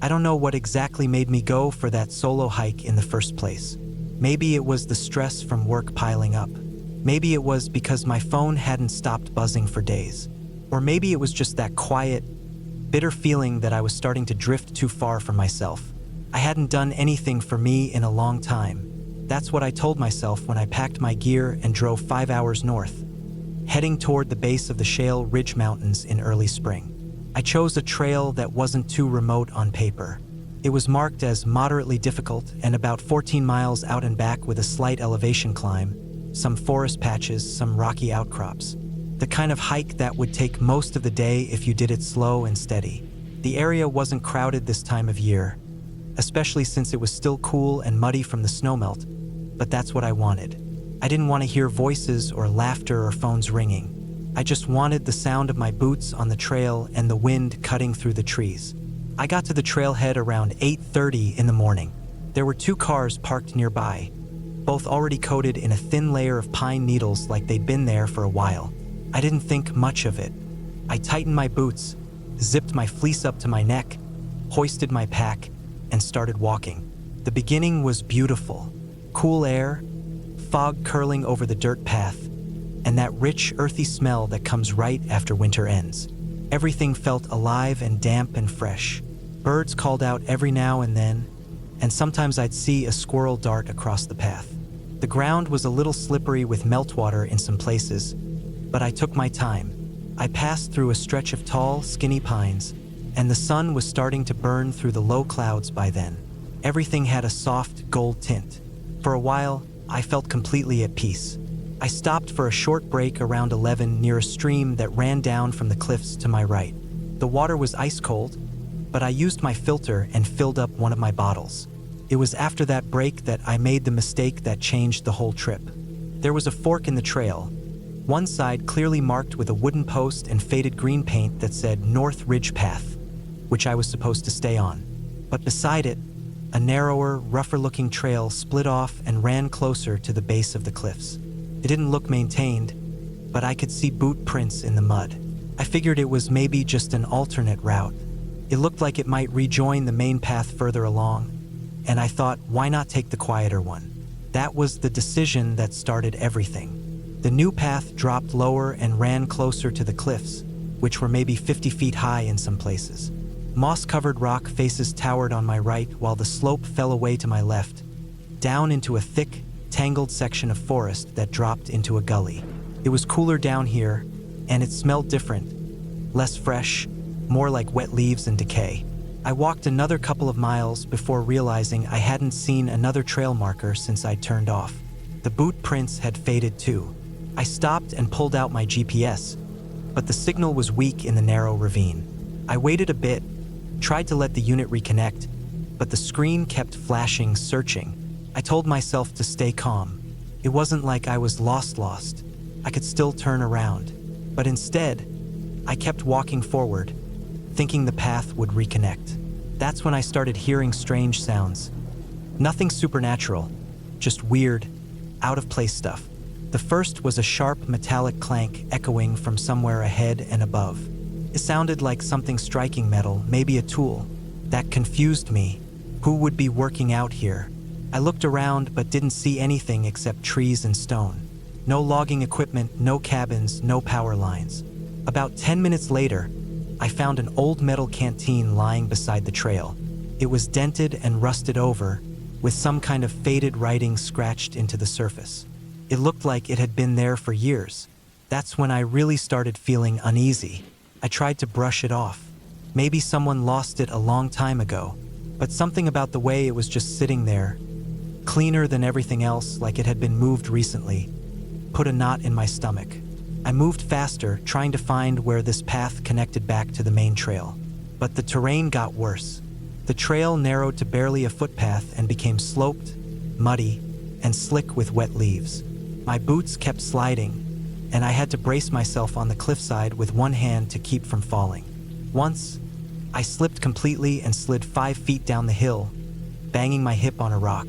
I don't know what exactly made me go for that solo hike in the first place. Maybe it was the stress from work piling up. Maybe it was because my phone hadn't stopped buzzing for days. Or maybe it was just that quiet, bitter feeling that I was starting to drift too far from myself. I hadn't done anything for me in a long time. That's what I told myself when I packed my gear and drove 5 hours north, heading toward the base of the Shale Ridge Mountains in early spring. I chose a trail that wasn't too remote on paper. It was marked as moderately difficult and about 14 miles out and back with a slight elevation climb, some forest patches, some rocky outcrops. The kind of hike that would take most of the day if you did it slow and steady. The area wasn't crowded this time of year, especially since it was still cool and muddy from the snowmelt, but that's what I wanted. I didn't want to hear voices or laughter or phones ringing. I just wanted the sound of my boots on the trail and the wind cutting through the trees. I got to the trailhead around 8:30 in the morning. There were 2 cars parked nearby, both already coated in a thin layer of pine needles like they'd been there for a while. I didn't think much of it. I tightened my boots, zipped my fleece up to my neck, hoisted my pack, and started walking. The beginning was beautiful. Cool air, fog curling over the dirt path, and that rich, earthy smell that comes right after winter ends. Everything felt alive and damp and fresh. Birds called out every now and then, and sometimes I'd see a squirrel dart across the path. The ground was a little slippery with meltwater in some places, but I took my time. I passed through a stretch of tall, skinny pines, and the sun was starting to burn through the low clouds by then. Everything had a soft, gold tint. For a while, I felt completely at peace. I stopped for a short break around 11 near a stream that ran down from the cliffs to my right. The water was ice cold, but I used my filter and filled up one of my bottles. It was after that break that I made the mistake that changed the whole trip. There was a fork in the trail, one side clearly marked with a wooden post and faded green paint that said North Ridge Path, which I was supposed to stay on. But beside it, a narrower, rougher-looking trail split off and ran closer to the base of the cliffs. It didn't look maintained, but I could see boot prints in the mud. I figured it was maybe just an alternate route. It looked like it might rejoin the main path further along, and I thought, why not take the quieter one? That was the decision that started everything. The new path dropped lower and ran closer to the cliffs, which were maybe 50 feet high in some places. Moss-covered rock faces towered on my right while the slope fell away to my left, down into a thick, tangled section of forest that dropped into a gully. It was cooler down here, and it smelled different, less fresh, more like wet leaves and decay. I walked another couple of miles before realizing I hadn't seen another trail marker since I'd turned off. The boot prints had faded too. I stopped and pulled out my GPS, but the signal was weak in the narrow ravine. I waited a bit, tried to let the unit reconnect, but the screen kept flashing, searching. I told myself to stay calm. It wasn't like I was lost. I could still turn around. But instead, I kept walking forward, thinking the path would reconnect. That's when I started hearing strange sounds. Nothing supernatural, just weird, out-of-place stuff. The first was a sharp metallic clank echoing from somewhere ahead and above. It sounded like something striking metal, maybe a tool. That confused me. Who would be working out here? I looked around but didn't see anything except trees and stone. No logging equipment, no cabins, no power lines. About 10 minutes later, I found an old metal canteen lying beside the trail. It was dented and rusted over, with some kind of faded writing scratched into the surface. It looked like it had been there for years. That's when I really started feeling uneasy. I tried to brush it off. Maybe someone lost it a long time ago, but something about the way it was just sitting there, cleaner than everything else, like it had been moved recently, put a knot in my stomach. I moved faster, trying to find where this path connected back to the main trail. But the terrain got worse. The trail narrowed to barely a footpath and became sloped, muddy, and slick with wet leaves. My boots kept sliding, and I had to brace myself on the cliffside with one hand to keep from falling. Once, I slipped completely and slid 5 feet down the hill, banging my hip on a rock.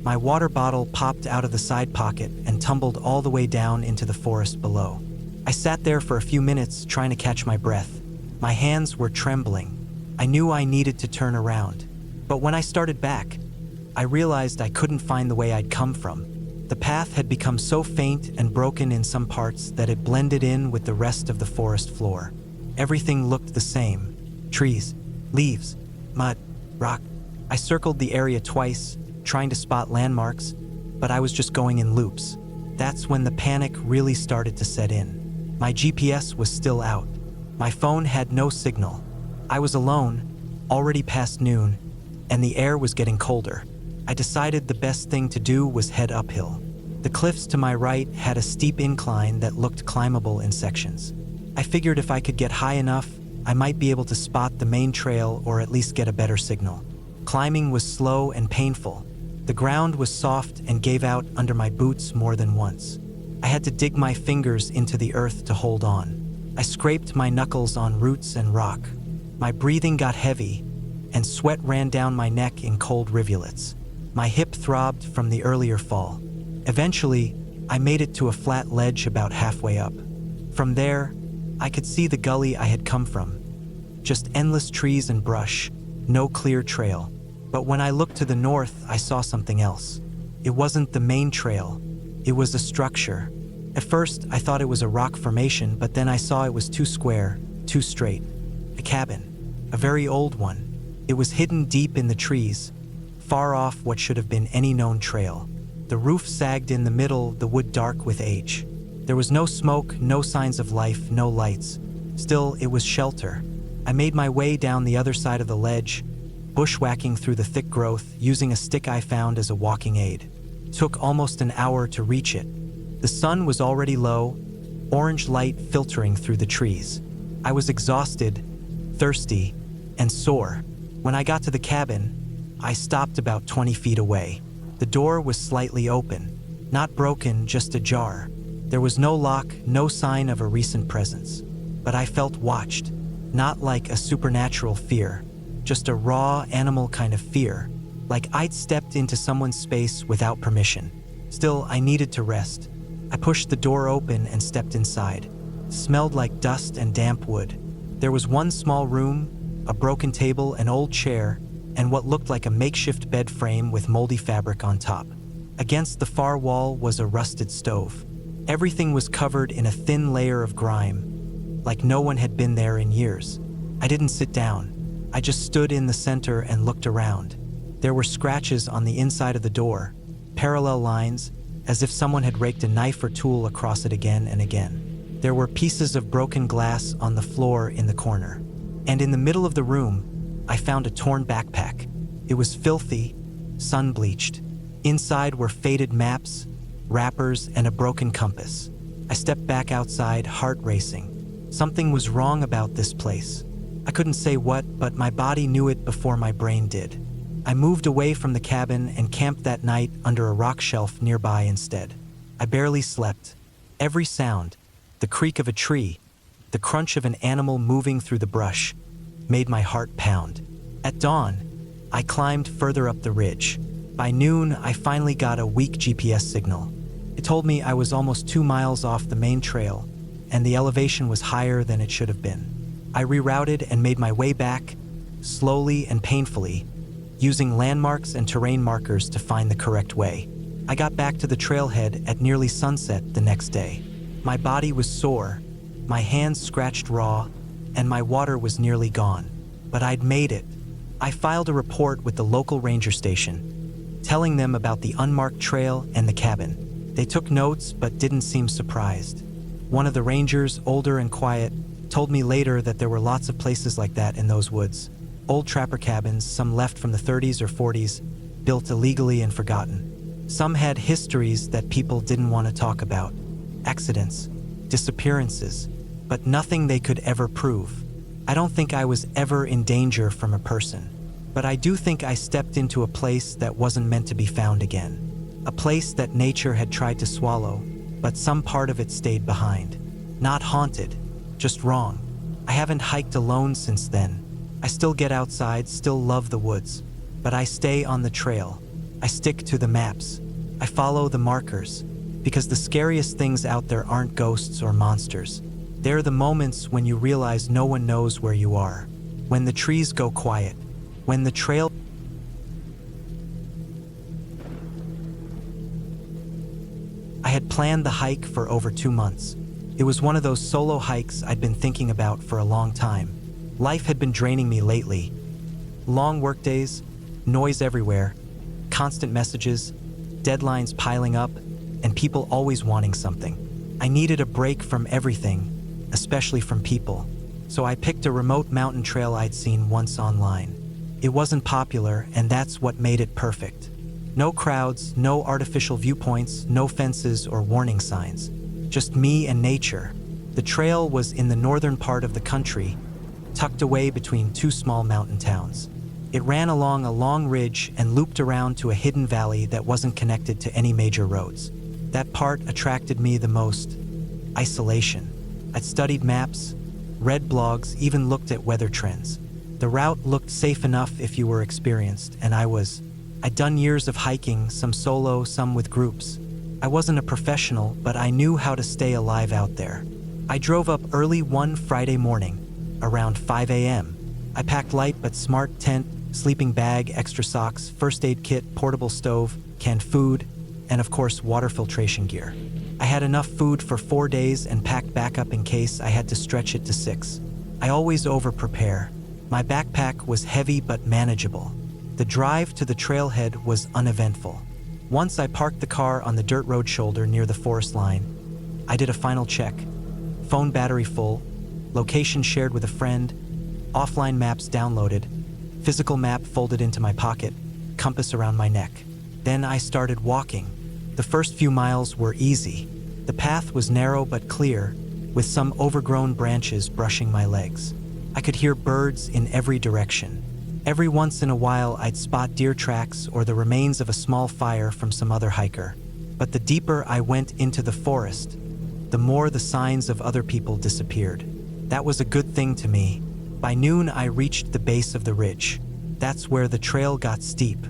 My water bottle popped out of the side pocket and tumbled all the way down into the forest below. I sat there for a few minutes trying to catch my breath. My hands were trembling. I knew I needed to turn around. But when I started back, I realized I couldn't find the way I'd come from. The path had become so faint and broken in some parts that it blended in with the rest of the forest floor. Everything looked the same. Trees, leaves, mud, rock. I circled the area twice, trying to spot landmarks, but I was just going in loops. That's when the panic really started to set in. My GPS was still out. My phone had no signal. I was alone, already past noon, and the air was getting colder. I decided the best thing to do was head uphill. The cliffs to my right had a steep incline that looked climbable in sections. I figured if I could get high enough, I might be able to spot the main trail or at least get a better signal. Climbing was slow and painful. The ground was soft and gave out under my boots more than once. I had to dig my fingers into the earth to hold on. I scraped my knuckles on roots and rock. My breathing got heavy, and sweat ran down my neck in cold rivulets. My hip throbbed from the earlier fall. Eventually, I made it to a flat ledge about halfway up. From there, I could see the gully I had come from. Just endless trees and brush, no clear trail. But when I looked to the north, I saw something else. It wasn't the main trail. It was a structure. At first, I thought it was a rock formation, but then I saw it was too square, too straight. A cabin, a very old one. It was hidden deep in the trees, far off what should have been any known trail. The roof sagged in the middle, the wood dark with age. There was no smoke, no signs of life, no lights. Still, it was shelter. I made my way down the other side of the ledge, bushwhacking through the thick growth, using a stick I found as a walking aid. It took almost an hour to reach it. The sun was already low, orange light filtering through the trees. I was exhausted, thirsty, and sore. When I got to the cabin, I stopped about 20 feet away. The door was slightly open, not broken, just ajar. There was no lock, no sign of a recent presence. But I felt watched, not like a supernatural fear, just a raw animal kind of fear, like I'd stepped into someone's space without permission. Still, I needed to rest. I pushed the door open and stepped inside. It smelled like dust and damp wood. There was one small room, a broken table, an old chair, and what looked like a makeshift bed frame with moldy fabric on top. Against the far wall was a rusted stove. Everything was covered in a thin layer of grime, like no one had been there in years. I didn't sit down. I just stood in the center and looked around. There were scratches on the inside of the door, parallel lines, as if someone had raked a knife or tool across it again and again. There were pieces of broken glass on the floor in the corner. And in the middle of the room, I found a torn backpack. It was filthy, sun-bleached. Inside were faded maps, wrappers, and a broken compass. I stepped back outside, heart racing. Something was wrong about this place. I couldn't say what, but my body knew it before my brain did. I moved away from the cabin and camped that night under a rock shelf nearby instead. I barely slept. Every sound, the creak of a tree, the crunch of an animal moving through the brush, made my heart pound. At dawn, I climbed further up the ridge. By noon, I finally got a weak GPS signal. It told me I was almost 2 miles off the main trail, and the elevation was higher than it should have been. I rerouted and made my way back, slowly and painfully, using landmarks and terrain markers to find the correct way. I got back to the trailhead at nearly sunset the next day. My body was sore, my hands scratched raw, and my water was nearly gone. But I'd made it. I filed a report with the local ranger station, telling them about the unmarked trail and the cabin. They took notes but didn't seem surprised. One of the rangers, older and quiet, told me later that there were lots of places like that in those woods. Old trapper cabins, some left from the 30s or 40s, built illegally and forgotten. Some had histories that people didn't want to talk about. Accidents, disappearances, but nothing they could ever prove. I don't think I was ever in danger from a person, but I do think I stepped into a place that wasn't meant to be found again. A place that nature had tried to swallow, but some part of it stayed behind. Not haunted, just wrong. I haven't hiked alone since then. I still get outside, still love the woods, but I stay on the trail. I stick to the maps. I follow the markers, because the scariest things out there aren't ghosts or monsters. They're the moments when you realize no one knows where you are. when the trees go quiet, when the trail. I had planned the hike for over 2 months. It was one of those solo hikes I'd been thinking about for a long time. Life had been draining me lately. Long workdays, noise everywhere, constant messages, deadlines piling up, and people always wanting something. I needed a break from everything, especially from people. So I picked a remote mountain trail I'd seen once online. It wasn't popular, and that's what made it perfect. No crowds, no artificial viewpoints, no fences or warning signs. Just me and nature. The trail was in the northern part of the country, tucked away between 2 small mountain towns. It ran along a long ridge and looped around to a hidden valley that wasn't connected to any major roads. That part attracted me the most. Isolation. I'd studied maps, read blogs, even looked at weather trends. The route looked safe enough if you were experienced, and I'd done years of hiking, some solo, some with groups. I wasn't a professional, but I knew how to stay alive out there. I drove up early one Friday morning, around 5 a.m. I packed light but smart tent, sleeping bag, extra socks, first aid kit, portable stove, canned food, and of course water filtration gear. I had enough food for 4 days and packed backup in case I had to stretch it to 6. I always over-prepare. My backpack was heavy but manageable. The drive to the trailhead was uneventful. Once I parked the car on the dirt road shoulder near the forest line, I did a final check. Phone battery full, location shared with a friend, offline maps downloaded, physical map folded into my pocket, compass around my neck. Then I started walking. The first few miles were easy. The path was narrow but clear, with some overgrown branches brushing my legs. I could hear birds in every direction. Every once in a while I'd spot deer tracks or the remains of a small fire from some other hiker. But the deeper I went into the forest, the more the signs of other people disappeared. That was a good thing to me. By noon I reached the base of the ridge. That's where the trail got steep.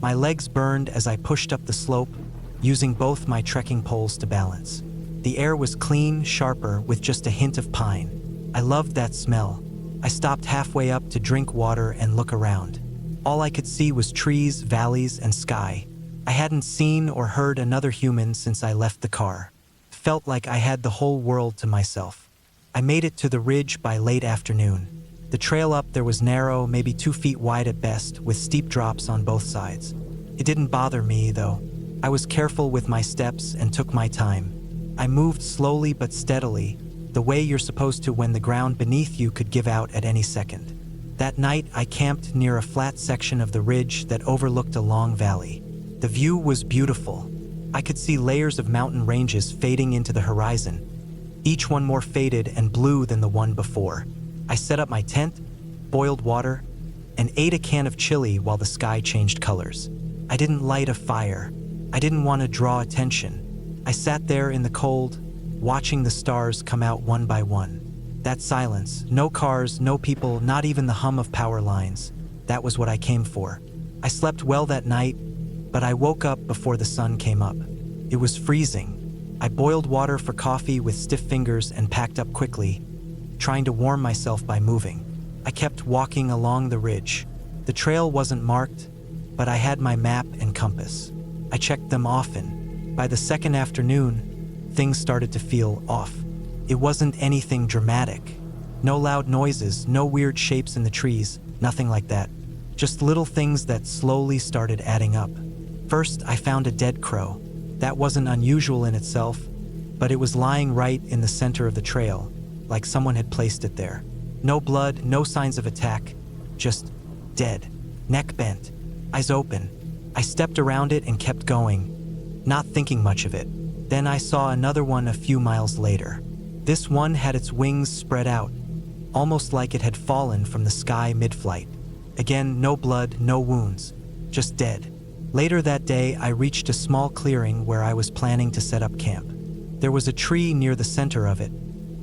My legs burned as I pushed up the slope, using both my trekking poles to balance. The air was clean, sharper, with just a hint of pine. I loved that smell. I stopped halfway up to drink water and look around. All I could see was trees, valleys, and sky. I hadn't seen or heard another human since I left the car. Felt like I had the whole world to myself. I made it to the ridge by late afternoon. The trail up there was narrow, maybe 2 feet wide at best, with steep drops on both sides. It didn't bother me, though. I was careful with my steps and took my time. I moved slowly but steadily, the way you're supposed to when the ground beneath you could give out at any second. That night, I camped near a flat section of the ridge that overlooked a long valley. The view was beautiful. I could see layers of mountain ranges fading into the horizon, each one more faded and blue than the one before. I set up my tent, boiled water, and ate a can of chili while the sky changed colors. I didn't light a fire. I didn't want to draw attention. I sat there in the cold, watching the stars come out one by one. That silence, no cars, no people, not even the hum of power lines. That was what I came for. I slept well that night, but I woke up before the sun came up. It was freezing. I boiled water for coffee with stiff fingers and packed up quickly, trying to warm myself by moving. I kept walking along the ridge. The trail wasn't marked, but I had my map and compass. I checked them often. By the second afternoon, things started to feel off. It wasn't anything dramatic. No loud noises, no weird shapes in the trees, nothing like that. Just little things that slowly started adding up. First, I found a dead crow. That wasn't unusual in itself, but it was lying right in the center of the trail, like someone had placed it there. No blood, no signs of attack, just dead, neck bent, eyes open. I stepped around it and kept going, not thinking much of it. Then I saw another one a few miles later. This one had its wings spread out, almost like it had fallen from the sky mid-flight. Again, no blood, no wounds, just dead. Later that day, I reached a small clearing where I was planning to set up camp. There was a tree near the center of it,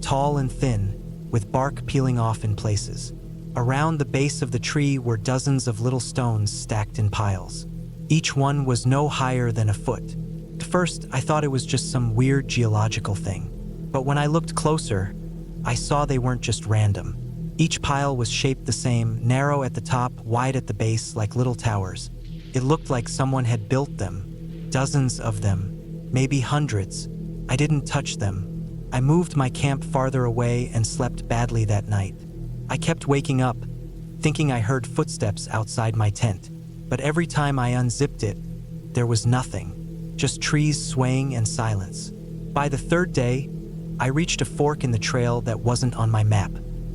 tall and thin, with bark peeling off in places. Around the base of the tree were dozens of little stones stacked in piles. Each one was no higher than a foot. At first, I thought it was just some weird geological thing. But when I looked closer, I saw they weren't just random. Each pile was shaped the same, narrow at the top, wide at the base, like little towers. It looked like someone had built them, dozens of them, maybe hundreds. I didn't touch them. I moved my camp farther away and slept badly that night. I kept waking up, thinking I heard footsteps outside my tent, but every time I unzipped it, there was nothing, just trees swaying and silence. By the third day, I reached a fork in the trail that wasn't on my map.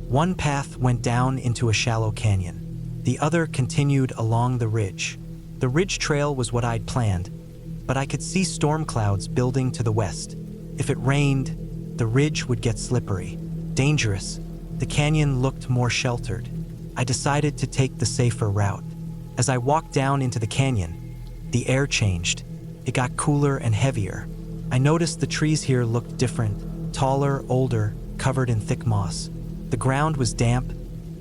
One path went down into a shallow canyon. The other continued along the ridge. The ridge trail was what I'd planned, but I could see storm clouds building to the west. If it rained, the ridge would get slippery. Dangerous. The canyon looked more sheltered. I decided to take the safer route. As I walked down into the canyon, the air changed. It got cooler and heavier. I noticed the trees here looked different, taller, older, covered in thick moss. The ground was damp,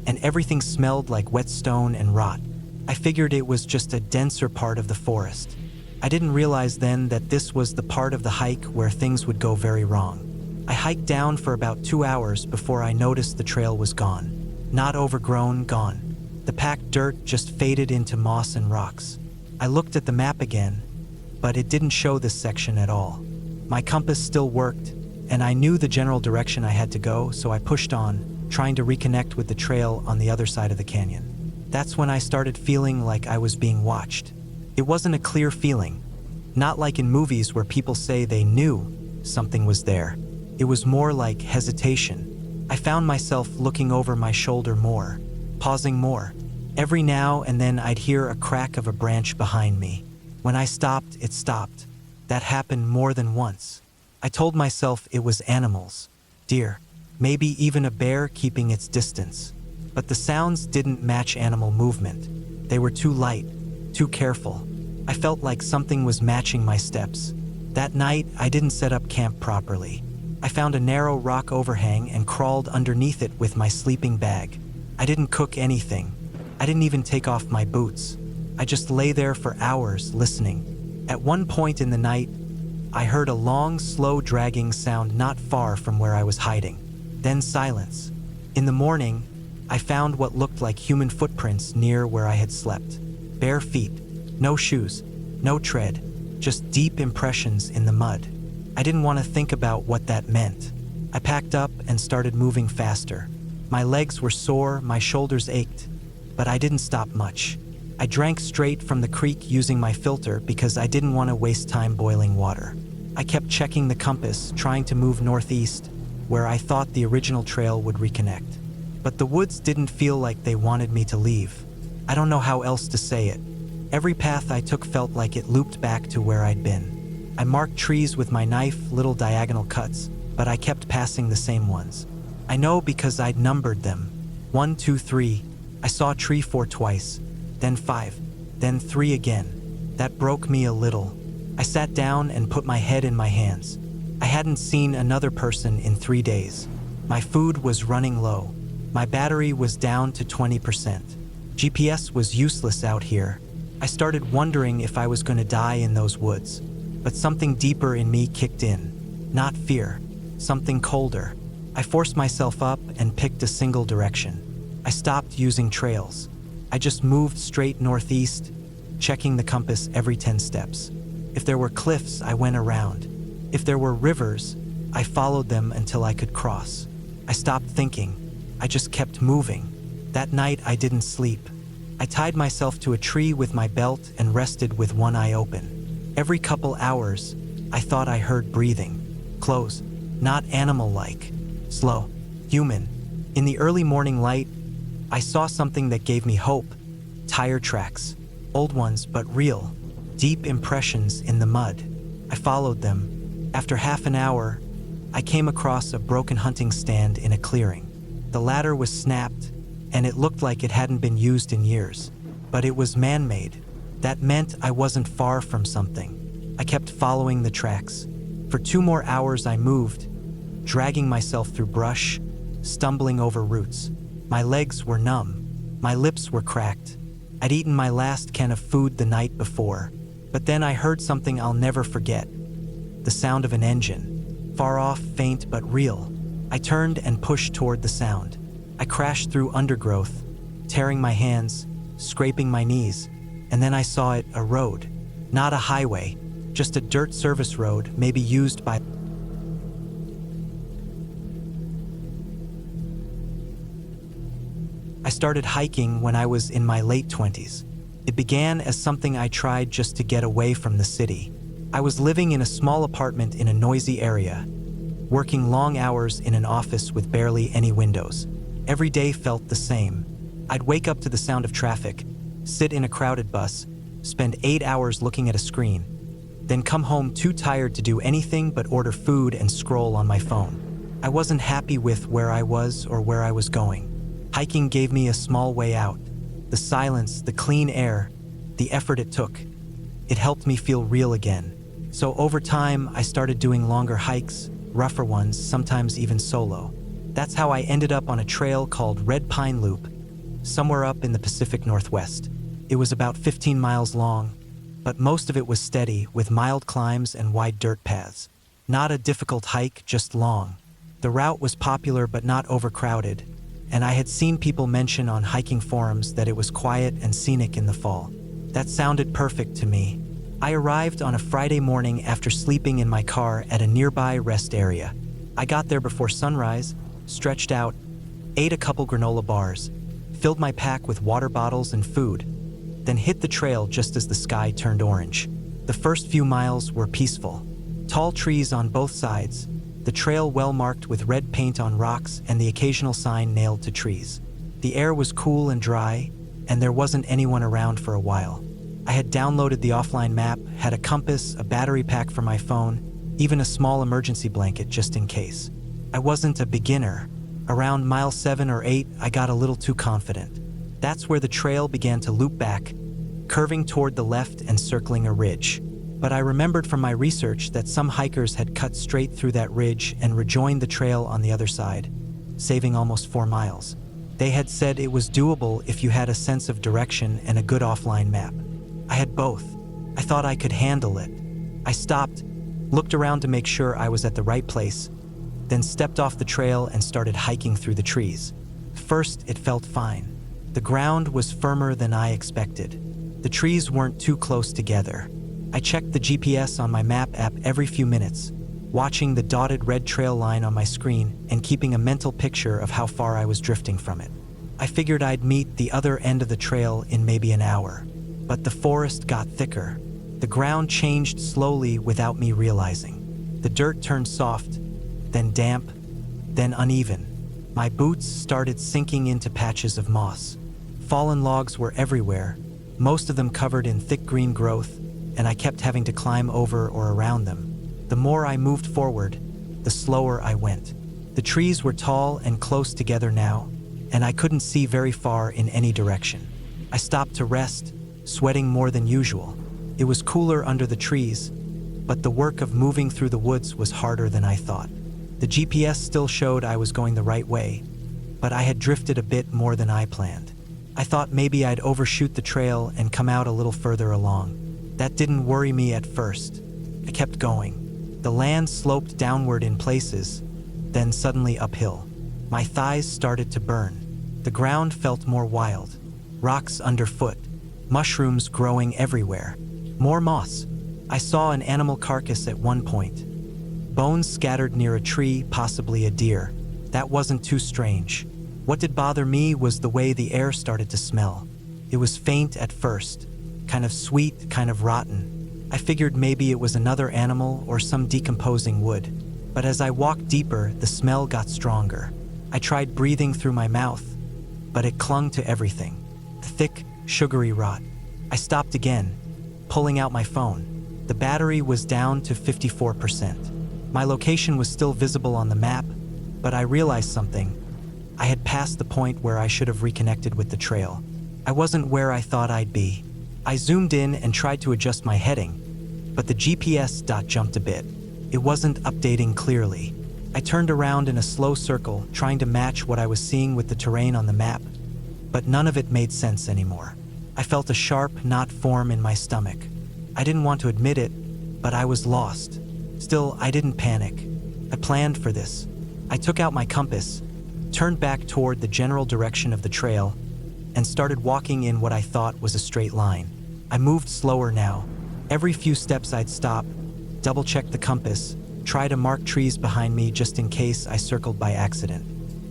and everything smelled like wet stone and rot. I figured it was just a denser part of the forest. I didn't realize then that this was the part of the hike where things would go very wrong. I hiked down for about 2 hours before I noticed the trail was gone. Not overgrown, gone. The packed dirt just faded into moss and rocks. I looked at the map again, but it didn't show this section at all. My compass still worked, and I knew the general direction I had to go, so I pushed on, trying to reconnect with the trail on the other side of the canyon. That's when I started feeling like I was being watched. It wasn't a clear feeling, not like in movies where people say they knew something was there. It was more like hesitation. I found myself looking over my shoulder more, pausing more. Every now and then I'd hear a crack of a branch behind me. When I stopped, it stopped. That happened more than once. I told myself it was animals, deer, maybe even a bear keeping its distance. But the sounds didn't match animal movement. They were too light, too careful. I felt like something was matching my steps. That night, I didn't set up camp properly. I found a narrow rock overhang and crawled underneath it with my sleeping bag. I didn't cook anything. I didn't even take off my boots. I just lay there for hours listening. At one point in the night, I heard a long, slow dragging sound not far from where I was hiding. Then silence. In the morning, I found what looked like human footprints near where I had slept. Bare feet, no shoes, no tread, just deep impressions in the mud. I didn't want to think about what that meant. I packed up and started moving faster. My legs were sore, my shoulders ached, but I didn't stop much. I drank straight from the creek using my filter because I didn't want to waste time boiling water. I kept checking the compass, trying to move northeast, where I thought the original trail would reconnect. But the woods didn't feel like they wanted me to leave. I don't know how else to say it. Every path I took felt like it looped back to where I'd been. I marked trees with my knife, little diagonal cuts, but I kept passing the same ones. I know because I'd numbered them. 1, 2, 3. I saw tree 4 twice, then 5, then 3 again. That broke me a little. I sat down and put my head in my hands. I hadn't seen another person in 3 days. My food was running low. My battery was down to 20%. GPS was useless out here. I started wondering if I was going to die in those woods. But something deeper in me kicked in. Not fear, something colder. I forced myself up and picked a single direction. I stopped using trails. I just moved straight northeast, checking the compass every 10 steps. If there were cliffs, I went around. If there were rivers, I followed them until I could cross. I stopped thinking. I just kept moving. That night, I didn't sleep. I tied myself to a tree with my belt and rested with one eye open. Every couple hours, I thought I heard breathing. Close, not animal-like. Slow, human. In the early morning light, I saw something that gave me hope. Tire tracks. Old ones, but real. Deep impressions in the mud. I followed them. After half an hour, I came across a broken hunting stand in a clearing. The ladder was snapped, and it looked like it hadn't been used in years. But it was man-made. That meant I wasn't far from something. I kept following the tracks. For 2 more hours I moved, dragging myself through brush, stumbling over roots. My legs were numb. My lips were cracked. I'd eaten my last can of food the night before. But then I heard something I'll never forget. The sound of an engine. Far off, faint but real. I turned and pushed toward the sound. I crashed through undergrowth, tearing my hands, scraping my knees, and then I saw it, a road. Not a highway, just a dirt service road, maybe used by... I started hiking when I was in my late 20s. It began as something I tried just to get away from the city. I was living in a small apartment in a noisy area, working long hours in an office with barely any windows. Every day felt the same. I'd wake up to the sound of traffic, sit in a crowded bus, spend 8 hours looking at a screen, then come home too tired to do anything but order food and scroll on my phone. I wasn't happy with where I was or where I was going. Hiking gave me a small way out. The silence, the clean air, the effort it took. It helped me feel real again. So over time, I started doing longer hikes, rougher ones, sometimes even solo. That's how I ended up on a trail called Red Pine Loop, somewhere up in the Pacific Northwest. It was about 15 miles long, but most of it was steady, with mild climbs and wide dirt paths. Not a difficult hike, just long. The route was popular but not overcrowded, and I had seen people mention on hiking forums that it was quiet and scenic in the fall. That sounded perfect to me. I arrived on a Friday morning after sleeping in my car at a nearby rest area. I got there before sunrise, stretched out, ate a couple granola bars, filled my pack with water bottles and food, then hit the trail just as the sky turned orange. The first few miles were peaceful. Tall trees on both sides, the trail well marked with red paint on rocks and the occasional sign nailed to trees. The air was cool and dry, and there wasn't anyone around for a while. I had downloaded the offline map, had a compass, a battery pack for my phone, even a small emergency blanket just in case. I wasn't a beginner. Around mile 7 or 8, I got a little too confident. That's where the trail began to loop back, curving toward the left and circling a ridge. But I remembered from my research that some hikers had cut straight through that ridge and rejoined the trail on the other side, saving almost 4 miles. They had said it was doable if you had a sense of direction and a good offline map. I had both. I thought I could handle it. I stopped, looked around to make sure I was at the right place, then stepped off the trail and started hiking through the trees. First, it felt fine. The ground was firmer than I expected. The trees weren't too close together. I checked the GPS on my map app every few minutes, watching the dotted red trail line on my screen and keeping a mental picture of how far I was drifting from it. I figured I'd meet the other end of the trail in maybe an hour. But the forest got thicker. The ground changed slowly without me realizing. The dirt turned soft, then damp, then uneven. My boots started sinking into patches of moss. Fallen logs were everywhere, most of them covered in thick green growth, and I kept having to climb over or around them. The more I moved forward, the slower I went. The trees were tall and close together now, and I couldn't see very far in any direction. I stopped to rest, sweating more than usual. It was cooler under the trees, but the work of moving through the woods was harder than I thought. The GPS still showed I was going the right way, but I had drifted a bit more than I planned. I thought maybe I'd overshoot the trail and come out a little further along. That didn't worry me at first. I kept going. The land sloped downward in places, then suddenly uphill. My thighs started to burn. The ground felt more wild. Rocks underfoot. Mushrooms growing everywhere. More moss. I saw an animal carcass at one point. Bones scattered near a tree, possibly a deer. That wasn't too strange. What did bother me was the way the air started to smell. It was faint at first, kind of sweet, kind of rotten. I figured maybe it was another animal or some decomposing wood. But as I walked deeper, the smell got stronger. I tried breathing through my mouth, but it clung to everything. The thick, sugary rot. I stopped again, pulling out my phone. The battery was down to 54%. My location was still visible on the map, but I realized something. I had passed the point where I should have reconnected with the trail. I wasn't where I thought I'd be. I zoomed in and tried to adjust my heading, but the GPS dot jumped a bit. It wasn't updating clearly. I turned around in a slow circle, trying to match what I was seeing with the terrain on the map, but none of it made sense anymore. I felt a sharp knot form in my stomach. I didn't want to admit it, but I was lost. Still, I didn't panic. I planned for this. I took out my compass, turned back toward the general direction of the trail and started walking in what I thought was a straight line. I moved slower now. Every few steps I'd stop, double-check the compass, try to mark trees behind me just in case I circled by accident.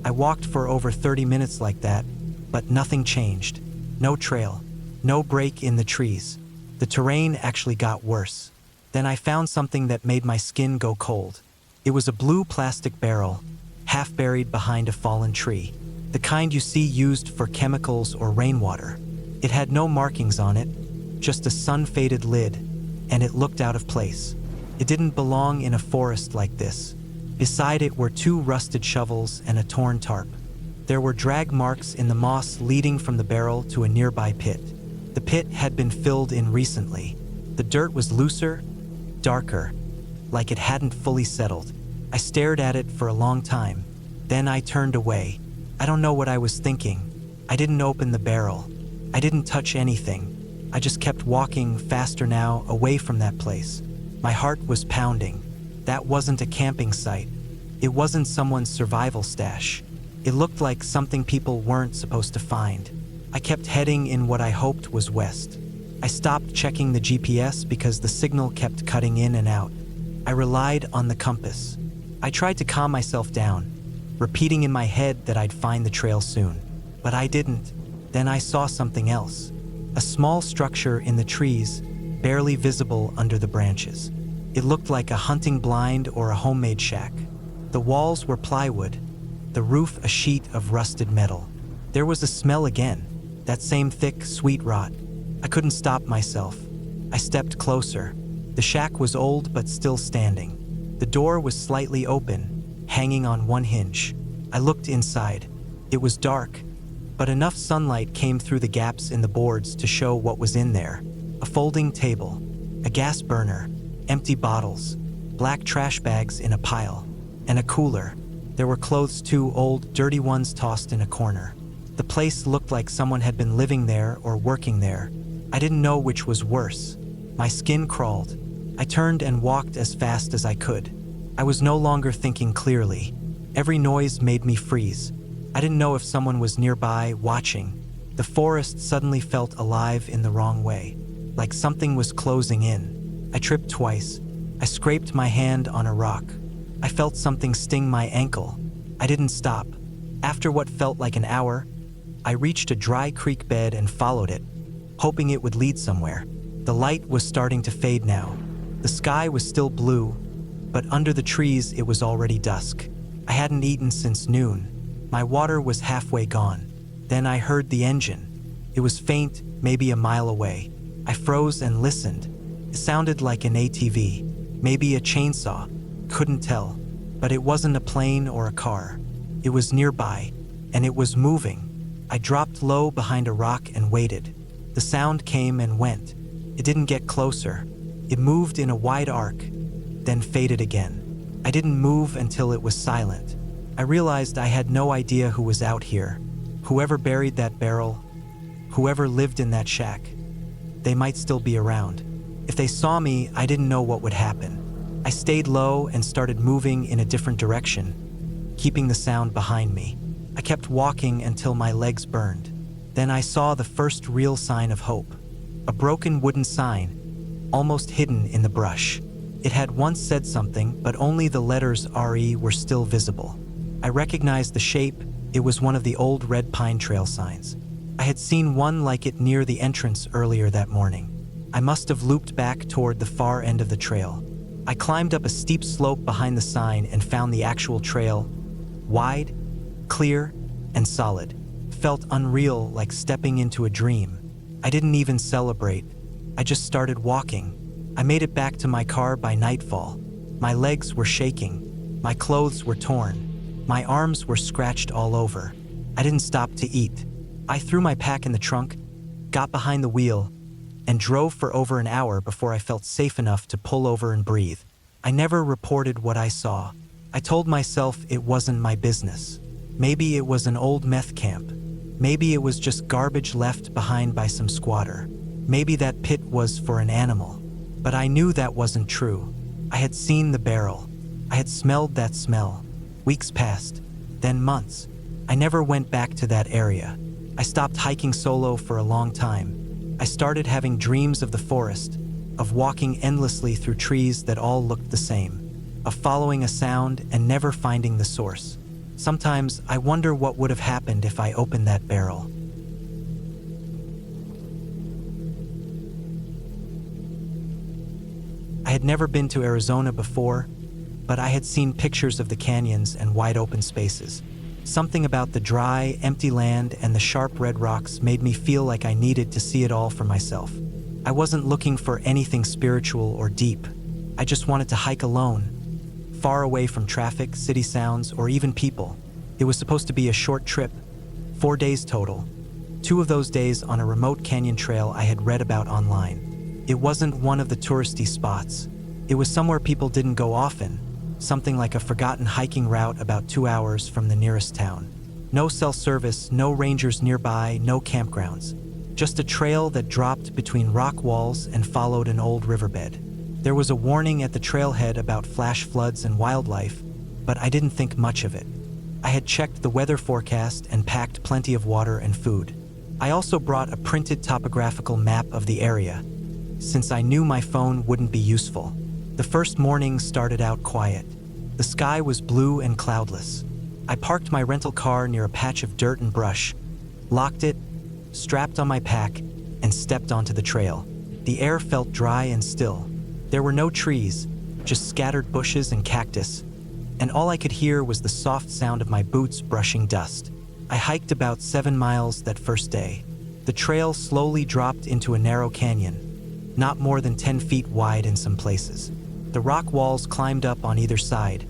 I walked for over 30 minutes like that, but nothing changed. No trail, no break in the trees. The terrain actually got worse. Then I found something that made my skin go cold. It was a blue plastic barrel, half buried behind a fallen tree, the kind you see used for chemicals or rainwater. It had no markings on it, just a sun-faded lid, and it looked out of place. It didn't belong in a forest like this. Beside it were 2 rusted shovels and a torn tarp. There were drag marks in the moss leading from the barrel to a nearby pit. The pit had been filled in recently. The dirt was looser, darker, like it hadn't fully settled. I stared at it for a long time. Then I turned away. I don't know what I was thinking. I didn't open the barrel. I didn't touch anything. I just kept walking faster now, away from that place. My heart was pounding. That wasn't a camping site. It wasn't someone's survival stash. It looked like something people weren't supposed to find. I kept heading in what I hoped was west. I stopped checking the GPS because the signal kept cutting in and out. I relied on the compass. I tried to calm myself down, repeating in my head that I'd find the trail soon. But I didn't. Then I saw something else. A small structure in the trees, barely visible under the branches. It looked like a hunting blind or a homemade shack. The walls were plywood, the roof a sheet of rusted metal. There was a smell again, that same thick, sweet rot. I couldn't stop myself. I stepped closer. The shack was old but still standing. The door was slightly open, hanging on one hinge. I looked inside. It was dark, but enough sunlight came through the gaps in the boards to show what was in there. A folding table, a gas burner, empty bottles, black trash bags in a pile, and a cooler. There were clothes too, old, dirty ones tossed in a corner. The place looked like someone had been living there or working there. I didn't know which was worse. My skin crawled. I turned and walked as fast as I could. I was no longer thinking clearly. Every noise made me freeze. I didn't know if someone was nearby, watching. The forest suddenly felt alive in the wrong way, like something was closing in. I tripped twice. I scraped my hand on a rock. I felt something sting my ankle. I didn't stop. After what felt like an hour, I reached a dry creek bed and followed it, hoping it would lead somewhere. The light was starting to fade now. The sky was still blue, but under the trees it was already dusk. I hadn't eaten since noon. My water was halfway gone. Then I heard the engine. It was faint, maybe a mile away. I froze and listened. It sounded like an ATV, maybe a chainsaw. Couldn't tell, but it wasn't a plane or a car. It was nearby, and it was moving. I dropped low behind a rock and waited. The sound came and went. It didn't get closer. It moved in a wide arc, then faded again. I didn't move until it was silent. I realized I had no idea who was out here. Whoever buried that barrel, whoever lived in that shack, they might still be around. If they saw me, I didn't know what would happen. I stayed low and started moving in a different direction, keeping the sound behind me. I kept walking until my legs burned. Then I saw the first real sign of hope. A broken wooden sign, almost hidden in the brush. It had once said something, but only the letters RE were still visible. I recognized the shape. It was one of the old red pine trail signs. I had seen one like it near the entrance earlier that morning. I must have looped back toward the far end of the trail. I climbed up a steep slope behind the sign and found the actual trail, wide, clear, and solid. It felt unreal, like stepping into a dream. I didn't even celebrate. I just started walking. I made it back to my car by nightfall. My legs were shaking. My clothes were torn. My arms were scratched all over. I didn't stop to eat. I threw my pack in the trunk, got behind the wheel, and drove for over an hour before I felt safe enough to pull over and breathe. I never reported what I saw. I told myself it wasn't my business. Maybe it was an old meth camp. Maybe it was just garbage left behind by some squatter. Maybe that pit was for an animal. But I knew that wasn't true. I had seen the barrel. I had smelled that smell. Weeks passed, then months. I never went back to that area. I stopped hiking solo for a long time. I started having dreams of the forest, of walking endlessly through trees that all looked the same, of following a sound and never finding the source. Sometimes I wonder what would have happened if I opened that barrel. I had never been to Arizona before, but I had seen pictures of the canyons and wide open spaces. Something about the dry, empty land and the sharp red rocks made me feel like I needed to see it all for myself. I wasn't looking for anything spiritual or deep. I just wanted to hike alone, far away from traffic, city sounds, or even people. It was supposed to be a short trip, 4 days total. 2 of those days on a remote canyon trail I had read about online. It wasn't one of the touristy spots. It was somewhere people didn't go often, something like a forgotten hiking route about 2 hours from the nearest town. No cell service, no rangers nearby, no campgrounds. Just a trail that dropped between rock walls and followed an old riverbed. There was a warning at the trailhead about flash floods and wildlife, but I didn't think much of it. I had checked the weather forecast and packed plenty of water and food. I also brought a printed topographical map of the area, since I knew my phone wouldn't be useful. The first morning started out quiet. The sky was blue and cloudless. I parked my rental car near a patch of dirt and brush, locked it, strapped on my pack, and stepped onto the trail. The air felt dry and still. There were no trees, just scattered bushes and cactus, and all I could hear was the soft sound of my boots brushing dust. I hiked about 7 miles that first day. The trail slowly dropped into a narrow canyon, not more than 10 feet wide in some places. The rock walls climbed up on either side,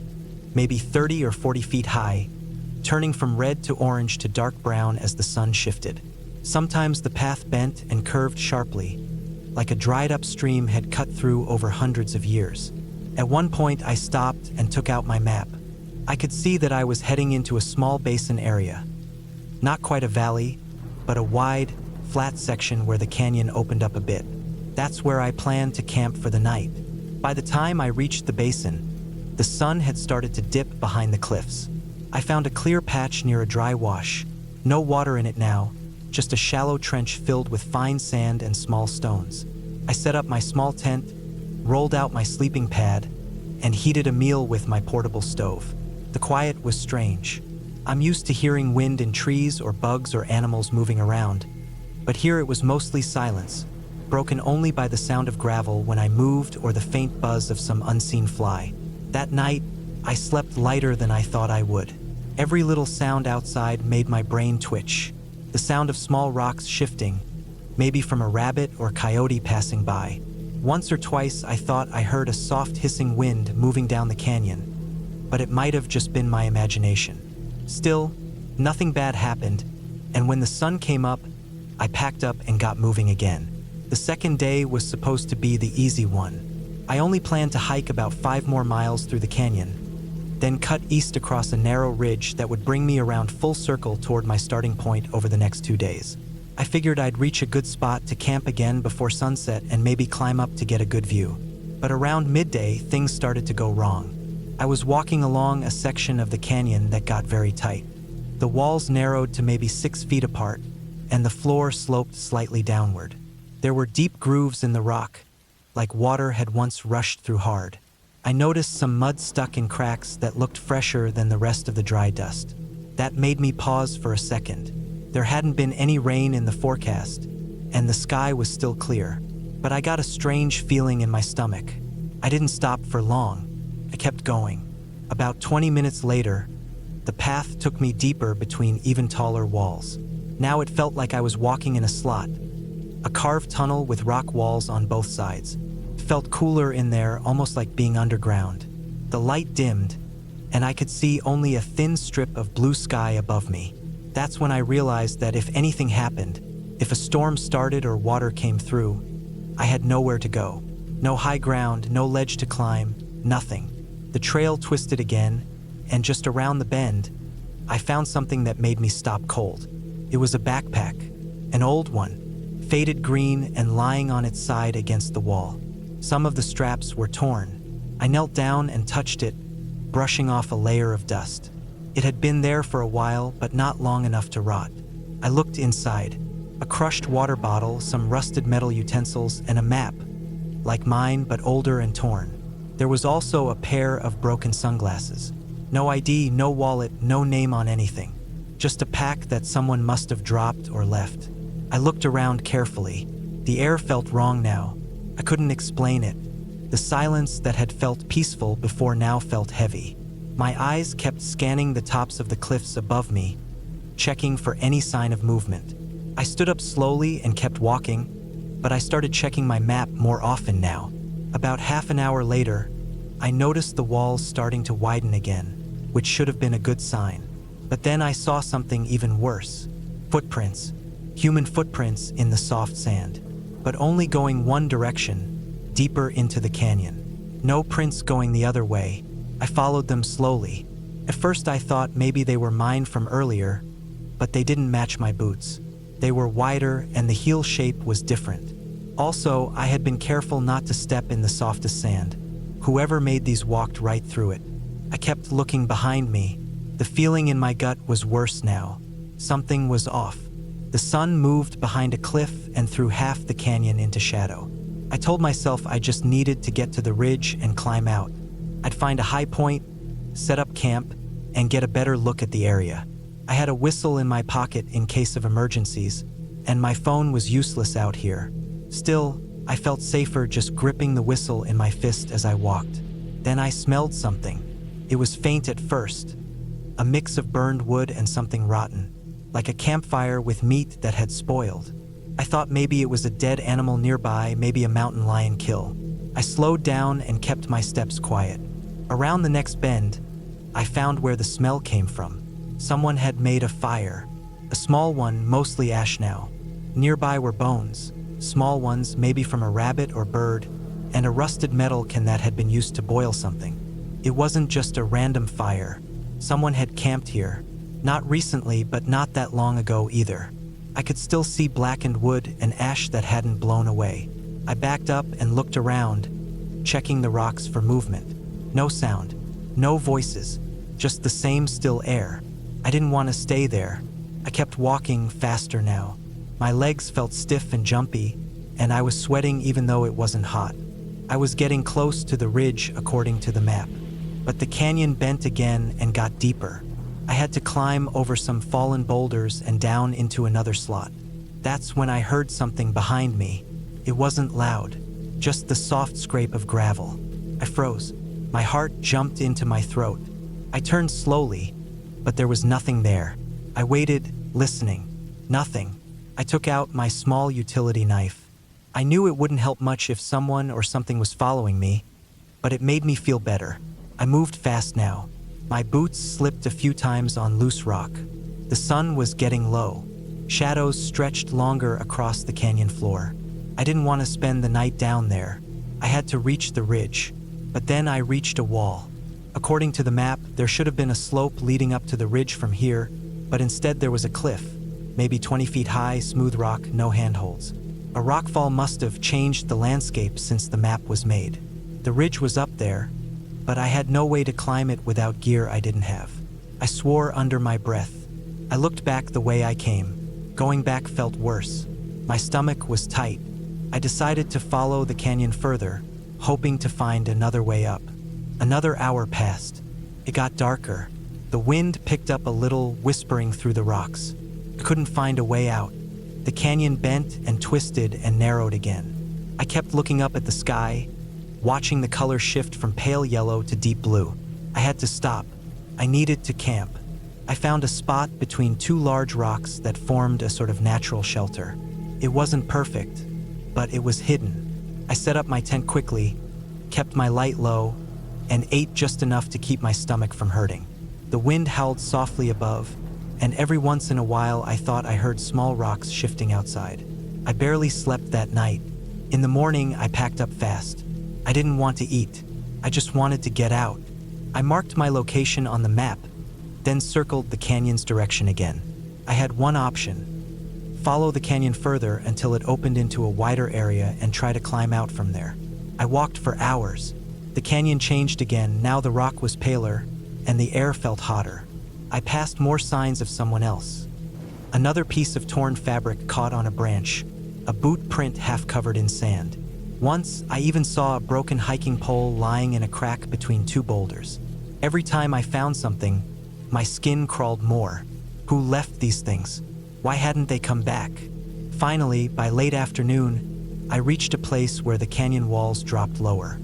maybe 30 or 40 feet high, turning from red to orange to dark brown as the sun shifted. Sometimes the path bent and curved sharply, like a dried-up stream had cut through over hundreds of years. At one point, I stopped and took out my map. I could see that I was heading into a small basin area. Not quite a valley, but a wide, flat section where the canyon opened up a bit. That's where I planned to camp for the night. By the time I reached the basin, the sun had started to dip behind the cliffs. I found a clear patch near a dry wash. No water in it now, just a shallow trench filled with fine sand and small stones. I set up my small tent, rolled out my sleeping pad, and heated a meal with my portable stove. The quiet was strange. I'm used to hearing wind in trees or bugs or animals moving around, but here it was mostly silence, broken only by the sound of gravel when I moved or the faint buzz of some unseen fly. That night, I slept lighter than I thought I would. Every little sound outside made my brain twitch. The sound of small rocks shifting, maybe from a rabbit or coyote passing by. Once or twice I thought I heard a soft hissing wind moving down the canyon, but it might have just been my imagination. Still, nothing bad happened, and when the sun came up, I packed up and got moving again. The second day was supposed to be the easy one. I only planned to hike about 5 more miles through the canyon, then cut east across a narrow ridge that would bring me around full circle toward my starting point over the next 2 days. I figured I'd reach a good spot to camp again before sunset and maybe climb up to get a good view. But around midday, things started to go wrong. I was walking along a section of the canyon that got very tight. The walls narrowed to maybe 6 feet apart, and the floor sloped slightly downward. There were deep grooves in the rock, like water had once rushed through hard. I noticed some mud stuck in cracks that looked fresher than the rest of the dry dust. That made me pause for a second. There hadn't been any rain in the forecast, and the sky was still clear. But I got a strange feeling in my stomach. I didn't stop for long. I kept going. About 20 minutes later, the path took me deeper between even taller walls. Now it felt like I was walking in a slot, a carved tunnel with rock walls on both sides. Felt cooler in there, almost like being underground. The light dimmed, and I could see only a thin strip of blue sky above me. That's when I realized that if anything happened, if a storm started or water came through, I had nowhere to go. No high ground, no ledge to climb, nothing. The trail twisted again, and just around the bend, I found something that made me stop cold. It was a backpack, an old one, faded green and lying on its side against the wall. Some of the straps were torn. I knelt down and touched it, brushing off a layer of dust. It had been there for a while, but not long enough to rot. I looked inside. A crushed water bottle, some rusted metal utensils, and a map, like mine but older and torn. There was also a pair of broken sunglasses. No ID, no wallet, no name on anything. Just a pack that someone must have dropped or left. I looked around carefully. The air felt wrong now. I couldn't explain it. The silence that had felt peaceful before now felt heavy. My eyes kept scanning the tops of the cliffs above me, checking for any sign of movement. I stood up slowly and kept walking, but I started checking my map more often now. About half an hour later, I noticed the walls starting to widen again, which should have been a good sign. But then I saw something even worse. Footprints. Human footprints in the soft sand, but only going one direction, deeper into the canyon. No prints going the other way. I followed them slowly. At first I thought maybe they were mine from earlier, but they didn't match my boots. They were wider and the heel shape was different. Also, I had been careful not to step in the softest sand. Whoever made these walked right through it. I kept looking behind me. The feeling in my gut was worse now. Something was off. The sun moved behind a cliff and threw half the canyon into shadow. I told myself I just needed to get to the ridge and climb out. I'd find a high point, set up camp, and get a better look at the area. I had a whistle in my pocket in case of emergencies, and my phone was useless out here. Still, I felt safer just gripping the whistle in my fist as I walked. Then I smelled something. It was faint at first, a mix of burned wood and something rotten, like a campfire with meat that had spoiled. I thought maybe it was a dead animal nearby, maybe a mountain lion kill. I slowed down and kept my steps quiet. Around the next bend, I found where the smell came from. Someone had made a fire, a small one, mostly ash now. Nearby were bones, small ones, maybe from a rabbit or bird, and a rusted metal can that had been used to boil something. It wasn't just a random fire. Someone had camped here, not recently, but not that long ago either. I could still see blackened wood and ash that hadn't blown away. I backed up and looked around, checking the rocks for movement. No sound, no voices, just the same still air. I didn't want to stay there. I kept walking faster now. My legs felt stiff and jumpy, and I was sweating even though it wasn't hot. I was getting close to the ridge according to the map, but the canyon bent again and got deeper. I had to climb over some fallen boulders and down into another slot. That's when I heard something behind me. It wasn't loud, just the soft scrape of gravel. I froze. My heart jumped into my throat. I turned slowly, but there was nothing there. I waited, listening. Nothing. I took out my small utility knife. I knew it wouldn't help much if someone or something was following me, but it made me feel better. I moved fast now. My boots slipped a few times on loose rock. The sun was getting low. Shadows stretched longer across the canyon floor. I didn't want to spend the night down there. I had to reach the ridge, but then I reached a wall. According to the map, there should have been a slope leading up to the ridge from here, but instead there was a cliff, maybe 20 feet high, smooth rock, no handholds. A rockfall must have changed the landscape since the map was made. The ridge was up there, but I had no way to climb it without gear I didn't have. I swore under my breath. I looked back the way I came. Going back felt worse. My stomach was tight. I decided to follow the canyon further, hoping to find another way up. Another hour passed. It got darker. The wind picked up a little, whispering through the rocks. I couldn't find a way out. The canyon bent and twisted and narrowed again. I kept looking up at the sky, watching the color shift from pale yellow to deep blue. I had to stop. I needed to camp. I found a spot between two large rocks that formed a sort of natural shelter. It wasn't perfect, but it was hidden. I set up my tent quickly, kept my light low, and ate just enough to keep my stomach from hurting. The wind howled softly above, and every once in a while I thought I heard small rocks shifting outside. I barely slept that night. In the morning, I packed up fast. I didn't want to eat. I just wanted to get out. I marked my location on the map, then circled the canyon's direction again. I had one option: follow the canyon further until it opened into a wider area and try to climb out from there. I walked for hours. The canyon changed again. Now the rock was paler, and the air felt hotter. I passed more signs of someone else. Another piece of torn fabric caught on a branch, a boot print half covered in sand. Once, I even saw a broken hiking pole lying in a crack between two boulders. Every time I found something, my skin crawled more. Who left these things? Why hadn't they come back? Finally, by late afternoon, I reached a place where the canyon walls dropped lower.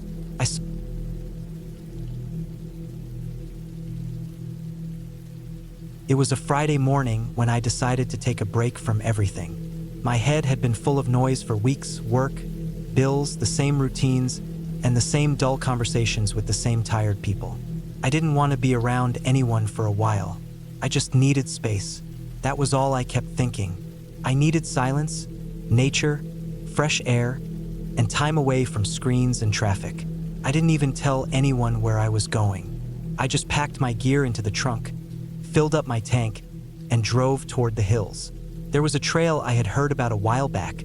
It was a Friday morning when I decided to take a break from everything. My head had been full of noise for weeks: work, bills, the same routines, and the same dull conversations with the same tired people. I didn't want to be around anyone for a while. I just needed space. That was all I kept thinking. I needed silence, nature, fresh air, and time away from screens and traffic. I didn't even tell anyone where I was going. I just packed my gear into the trunk, filled up my tank, and drove toward the hills. There was a trail I had heard about a while back,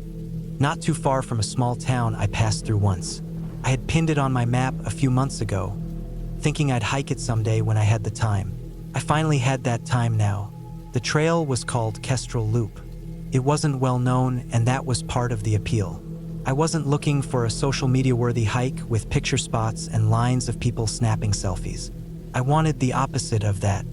not too far from a small town I passed through once. I had pinned it on my map a few months ago, thinking I'd hike it someday when I had the time. I finally had that time now. The trail was called Kestrel Loop. It wasn't well known, and that was part of the appeal. I wasn't looking for a social media-worthy hike with picture spots and lines of people snapping selfies. I wanted the opposite of that.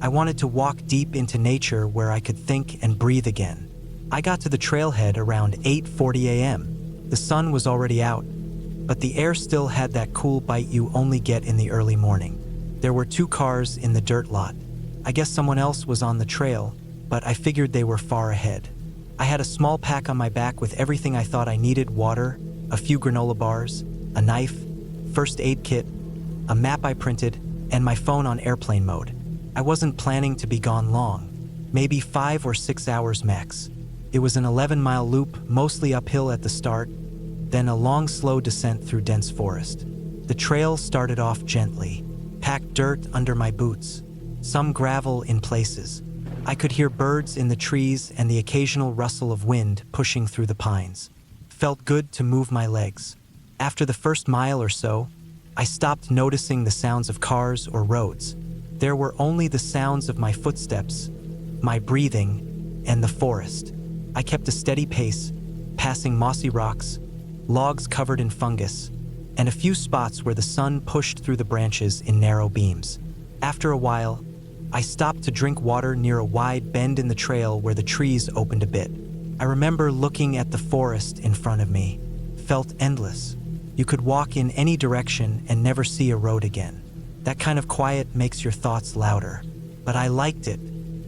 I wanted to walk deep into nature where I could think and breathe again. I got to the trailhead around 8:40 a.m. The sun was already out, but the air still had that cool bite you only get in the early morning. There were 2 cars in the dirt lot. I guess someone else was on the trail, but I figured they were far ahead. I had a small pack on my back with everything I thought I needed: water, a few granola bars, a knife, first aid kit, a map I printed, and my phone on airplane mode. I wasn't planning to be gone long, maybe 5 or 6 hours max. It was an 11-mile loop, mostly uphill at the start, then a long, slow descent through dense forest. The trail started off gently, packed dirt under my boots, some gravel in places. I could hear birds in the trees and the occasional rustle of wind pushing through the pines. Felt good to move my legs. After the first mile or so, I stopped noticing the sounds of cars or roads. There were only the sounds of my footsteps, my breathing, and the forest. I kept a steady pace, passing mossy rocks, logs covered in fungus, and a few spots where the sun pushed through the branches in narrow beams. After a while, I stopped to drink water near a wide bend in the trail where the trees opened a bit. I remember looking at the forest in front of me. Felt endless. You could walk in any direction and never see a road again. That kind of quiet makes your thoughts louder. But I liked it.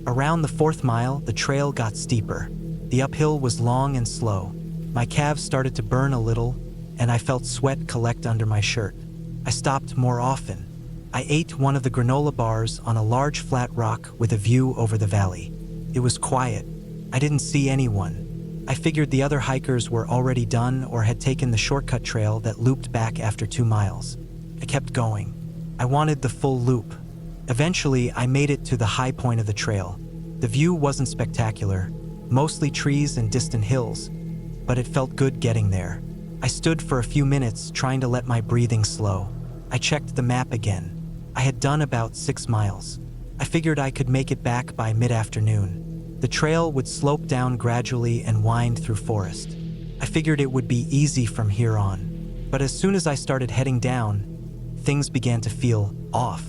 Around the 4th mile, the trail got steeper. The uphill was long and slow. My calves started to burn a little, and I felt sweat collect under my shirt. I stopped more often. I ate one of the granola bars on a large flat rock with a view over the valley. It was quiet. I didn't see anyone. I figured the other hikers were already done or had taken the shortcut trail that looped back after 2 miles. I kept going. I wanted the full loop. Eventually, I made it to the high point of the trail. The view wasn't spectacular, mostly trees and distant hills, but it felt good getting there. I stood for a few minutes trying to let my breathing slow. I checked the map again. I had done about 6 miles. I figured I could make it back by mid-afternoon. The trail would slope down gradually and wind through forest. I figured it would be easy from here on. But as soon as I started heading down, things began to feel off.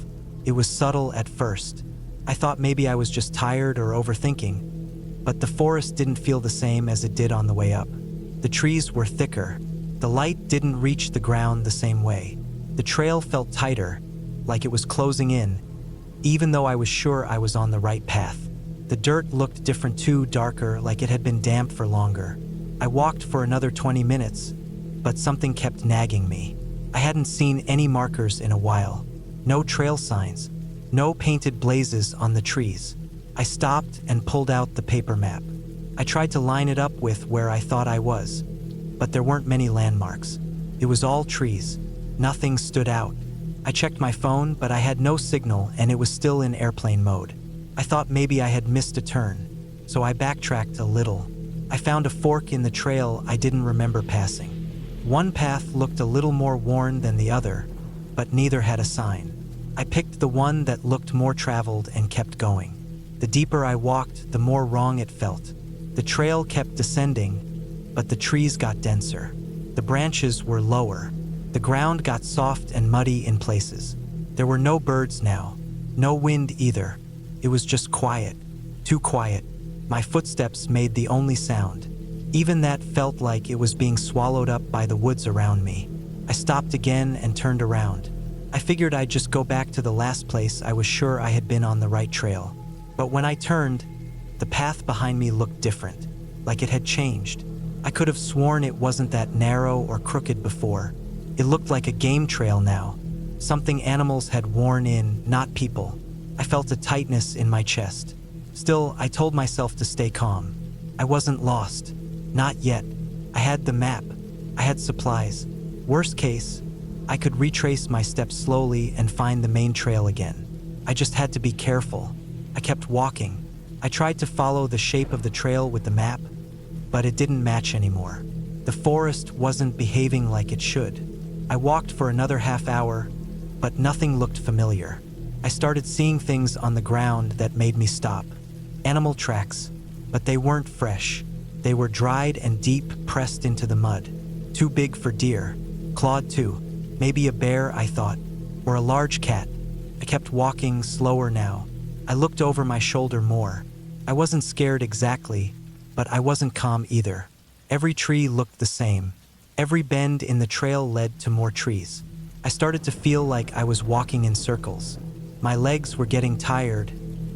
It was subtle at first. I thought maybe I was just tired or overthinking, but the forest didn't feel the same as it did on the way up. The trees were thicker. The light didn't reach the ground the same way. The trail felt tighter, like it was closing in, even though I was sure I was on the right path. The dirt looked different too, darker, like it had been damp for longer. I walked for another 20 minutes, but something kept nagging me. I hadn't seen any markers in a while. No trail signs, no painted blazes on the trees. I stopped and pulled out the paper map. I tried to line it up with where I thought I was, but there weren't many landmarks. It was all trees. Nothing stood out. I checked my phone, but I had no signal and it was still in airplane mode. I thought maybe I had missed a turn, so I backtracked a little. I found a fork in the trail I didn't remember passing. One path looked a little more worn than the other, but neither had a sign. I picked the one that looked more traveled and kept going. The deeper I walked, the more wrong it felt. The trail kept descending, but the trees got denser. The branches were lower. The ground got soft and muddy in places. There were no birds now, no wind either. It was just quiet, too quiet. My footsteps made the only sound. Even that felt like it was being swallowed up by the woods around me. I stopped again and turned around. I figured I'd just go back to the last place I was sure I had been on the right trail. But when I turned, the path behind me looked different, like it had changed. I could have sworn it wasn't that narrow or crooked before. It looked like a game trail now, something animals had worn in, not people. I felt a tightness in my chest. Still, I told myself to stay calm. I wasn't lost. Not yet. I had the map. I had supplies. Worst case, I could retrace my steps slowly and find the main trail again. I just had to be careful. I kept walking. I tried to follow the shape of the trail with the map, but it didn't match anymore. The forest wasn't behaving like it should. I walked for another half hour, but nothing looked familiar. I started seeing things on the ground that made me stop. Animal tracks, but they weren't fresh. They were dried and deep, pressed into the mud. Too big for deer. Clawed too. Maybe a bear, I thought, or a large cat. I kept walking slower now. I looked over my shoulder more. I wasn't scared exactly, but I wasn't calm either. Every tree looked the same. Every bend in the trail led to more trees. I started to feel like I was walking in circles. My legs were getting tired,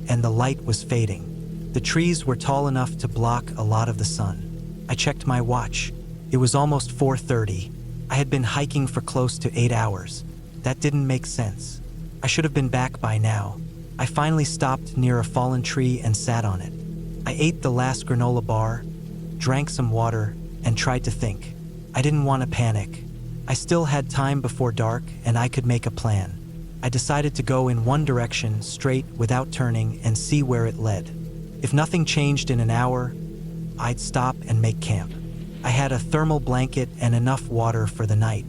and the light was fading. The trees were tall enough to block a lot of the sun. I checked my watch. It was almost 4:30. I had been hiking for close to 8 hours. That didn't make sense. I should have been back by now. I finally stopped near a fallen tree and sat on it. I ate the last granola bar, drank some water, and tried to think. I didn't want to panic. I still had time before dark, and I could make a plan. I decided to go in one direction, straight, without turning, and see where it led. If nothing changed in an hour, I'd stop and make camp. I had a thermal blanket and enough water for the night.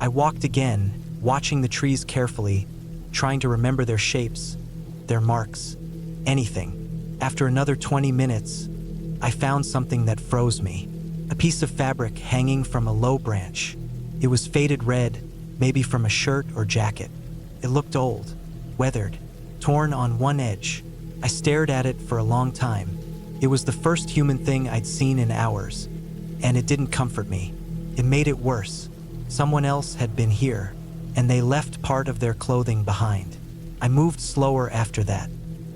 I walked again, watching the trees carefully, trying to remember their shapes, their marks, anything. After another 20 minutes, I found something that froze me. A piece of fabric hanging from a low branch. It was faded red, maybe from a shirt or jacket. It looked old, weathered, torn on one edge. I stared at it for a long time. It was the first human thing I'd seen in hours, and it didn't comfort me. It made it worse. Someone else had been here, and they left part of their clothing behind. I moved slower after that.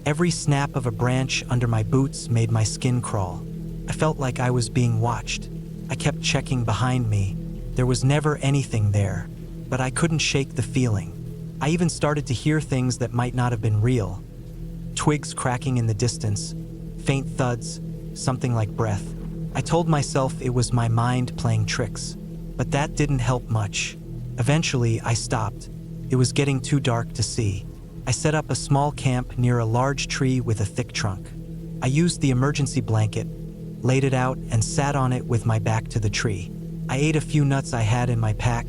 Every snap of a branch under my boots made my skin crawl. I felt like I was being watched. I kept checking behind me. There was never anything there, but I couldn't shake the feeling. I even started to hear things that might not have been real. Twigs cracking in the distance, faint thuds, something like breath. I told myself it was my mind playing tricks, but that didn't help much. Eventually, I stopped. It was getting too dark to see. I set up a small camp near a large tree with a thick trunk. I used the emergency blanket, laid it out, and sat on it with my back to the tree. I ate a few nuts I had in my pack,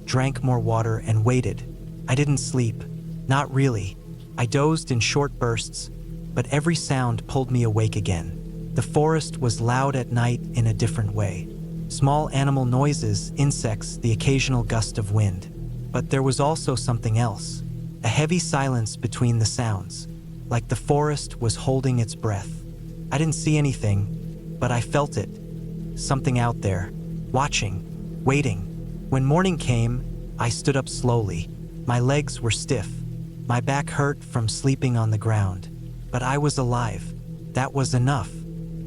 drank more water, and waited. I didn't sleep. Not really. I dozed in short bursts, but every sound pulled me awake again. The forest was loud at night in a different way. Small animal noises, insects, the occasional gust of wind. But there was also something else. A heavy silence between the sounds, like the forest was holding its breath. I didn't see anything, but I felt it. Something out there, watching, waiting. When morning came, I stood up slowly. My legs were stiff. My back hurt from sleeping on the ground. But I was alive. That was enough.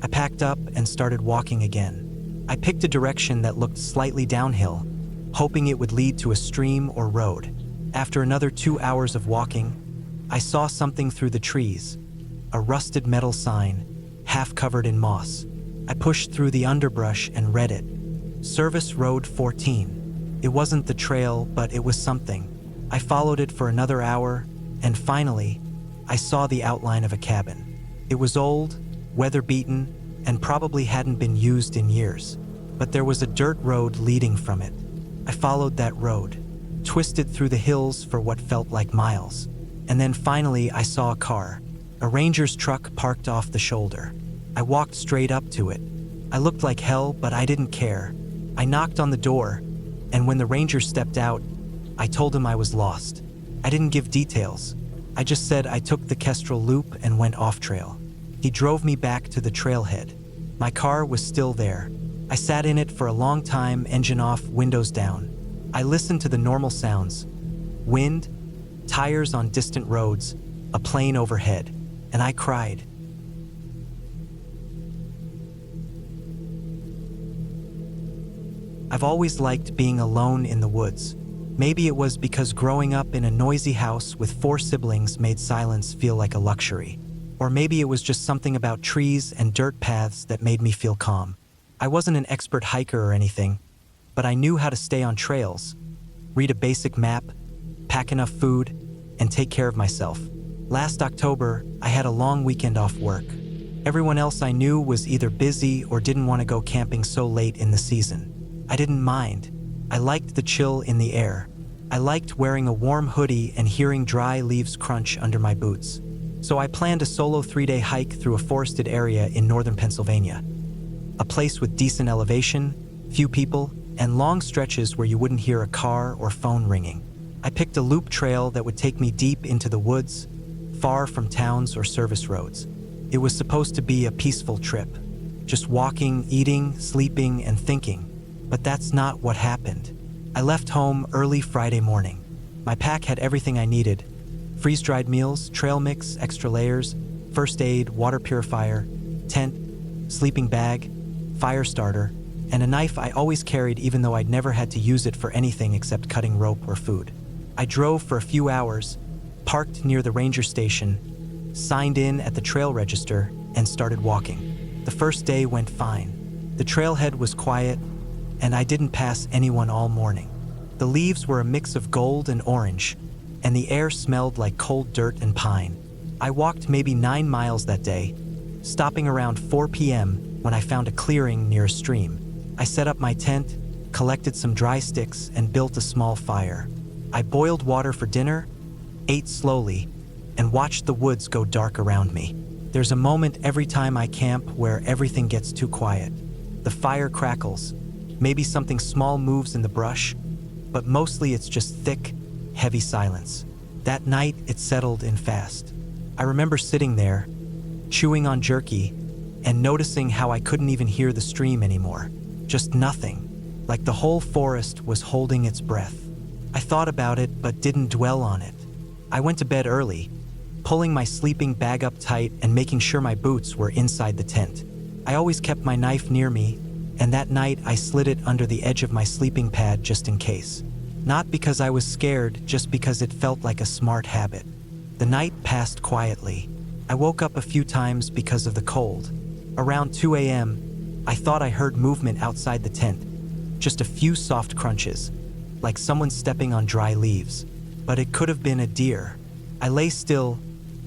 I packed up and started walking again. I picked a direction that looked slightly downhill, hoping it would lead to a stream or road. After another 2 hours of walking, I saw something through the trees. A rusted metal sign, half covered in moss. I pushed through the underbrush and read it. Service Road 14. It wasn't the trail, but it was something. I followed it for another hour, and finally, I saw the outline of a cabin. It was old, weather-beaten, and probably hadn't been used in years, but there was a dirt road leading from it. I followed that road. twisted through the hills for what felt like miles. And then finally I saw a car, a ranger's truck parked off the shoulder. I walked straight up to it. I looked like hell, but I didn't care. I knocked on the door, and when the ranger stepped out, I told him I was lost. I didn't give details. I just said I took the Kestrel Loop and went off trail. He drove me back to the trailhead. My car was still there. I sat in it for a long time, engine off, windows down. I listened to the normal sounds: wind, tires on distant roads, a plane overhead, and I cried. I've always liked being alone in the woods. Maybe it was because growing up in a noisy house with 4 siblings made silence feel like a luxury. Or maybe it was just something about trees and dirt paths that made me feel calm. I wasn't an expert hiker or anything, but I knew how to stay on trails, read a basic map, pack enough food, and take care of myself. Last October, I had a long weekend off work. Everyone else I knew was either busy or didn't want to go camping so late in the season. I didn't mind. I liked the chill in the air. I liked wearing a warm hoodie and hearing dry leaves crunch under my boots. So I planned a solo 3-day hike through a forested area in northern Pennsylvania. A place with decent elevation, few people, and long stretches where you wouldn't hear a car or phone ringing. I picked a loop trail that would take me deep into the woods, far from towns or service roads. It was supposed to be a peaceful trip, just walking, eating, sleeping, and thinking. But that's not what happened. I left home early Friday morning. My pack had everything I needed: freeze-dried meals, trail mix, extra layers, first aid, water purifier, tent, sleeping bag, fire starter, and a knife I always carried even though I'd never had to use it for anything except cutting rope or food. I drove for a few hours, parked near the ranger station, signed in at the trail register, and started walking. The first day went fine. The trailhead was quiet, and I didn't pass anyone all morning. The leaves were a mix of gold and orange, and the air smelled like cold dirt and pine. I walked maybe 9 miles that day, stopping around 4 p.m. when I found a clearing near a stream. I set up my tent, collected some dry sticks, and built a small fire. I boiled water for dinner, ate slowly, and watched the woods go dark around me. There's a moment every time I camp where everything gets too quiet. The fire crackles. Maybe something small moves in the brush, but mostly it's just thick, heavy silence. That night, it settled in fast. I remember sitting there, chewing on jerky, and noticing how I couldn't even hear the stream anymore. Just nothing, like the whole forest was holding its breath. I thought about it, but didn't dwell on it. I went to bed early, pulling my sleeping bag up tight and making sure my boots were inside the tent. I always kept my knife near me, and that night I slid it under the edge of my sleeping pad just in case. Not because I was scared, just because it felt like a smart habit. The night passed quietly. I woke up a few times because of the cold. Around 2 a.m., I thought I heard movement outside the tent. Just a few soft crunches, like someone stepping on dry leaves. But it could have been a deer. I lay still,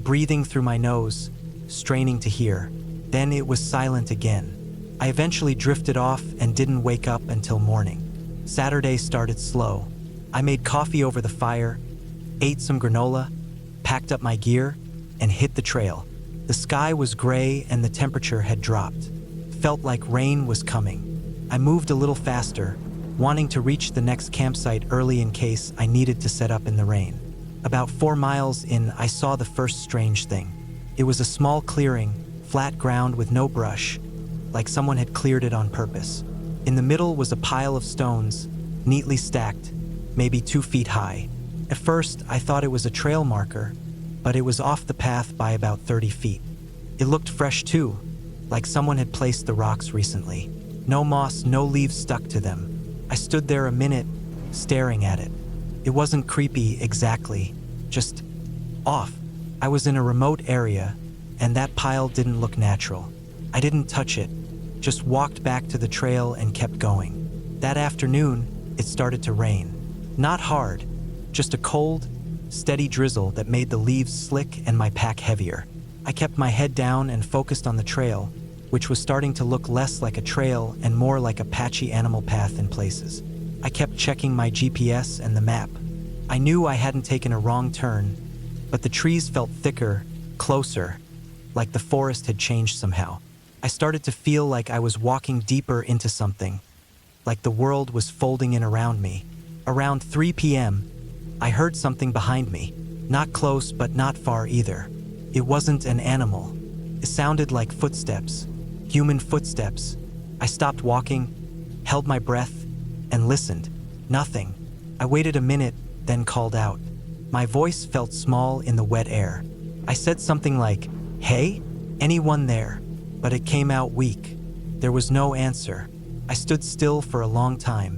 breathing through my nose, straining to hear. Then it was silent again. I eventually drifted off and didn't wake up until morning. Saturday started slow. I made coffee over the fire, ate some granola, packed up my gear, and hit the trail. The sky was gray and the temperature had dropped. Felt like rain was coming. I moved a little faster, wanting to reach the next campsite early in case I needed to set up in the rain. About 4 miles in, I saw the first strange thing. It was a small clearing, flat ground with no brush, like someone had cleared it on purpose. In the middle was a pile of stones, neatly stacked, maybe 2 feet high. At first, I thought it was a trail marker, but it was off the path by about 30 feet. It looked fresh too, like someone had placed the rocks recently. No moss, no leaves stuck to them. I stood there a minute, staring at it. It wasn't creepy exactly, just off. I was in a remote area, and that pile didn't look natural. I didn't touch it, just walked back to the trail and kept going. That afternoon, it started to rain. Not hard, just a cold, steady drizzle that made the leaves slick and my pack heavier. I kept my head down and focused on the trail, which was starting to look less like a trail and more like a patchy animal path in places. I kept checking my GPS and the map, I knew I hadn't taken a wrong turn, but the trees felt thicker, closer, like the forest had changed somehow. I started to feel like I was walking deeper into something, like the world was folding in around me. Around 3 p.m., I heard something behind me, not close but not far either. It wasn't an animal. It sounded like footsteps, human footsteps. I stopped walking, held my breath, and listened. Nothing. I waited a minute, then called out. My voice felt small in the wet air. I said something like, "Hey? Anyone there?" But it came out weak. There was no answer. I stood still for a long time.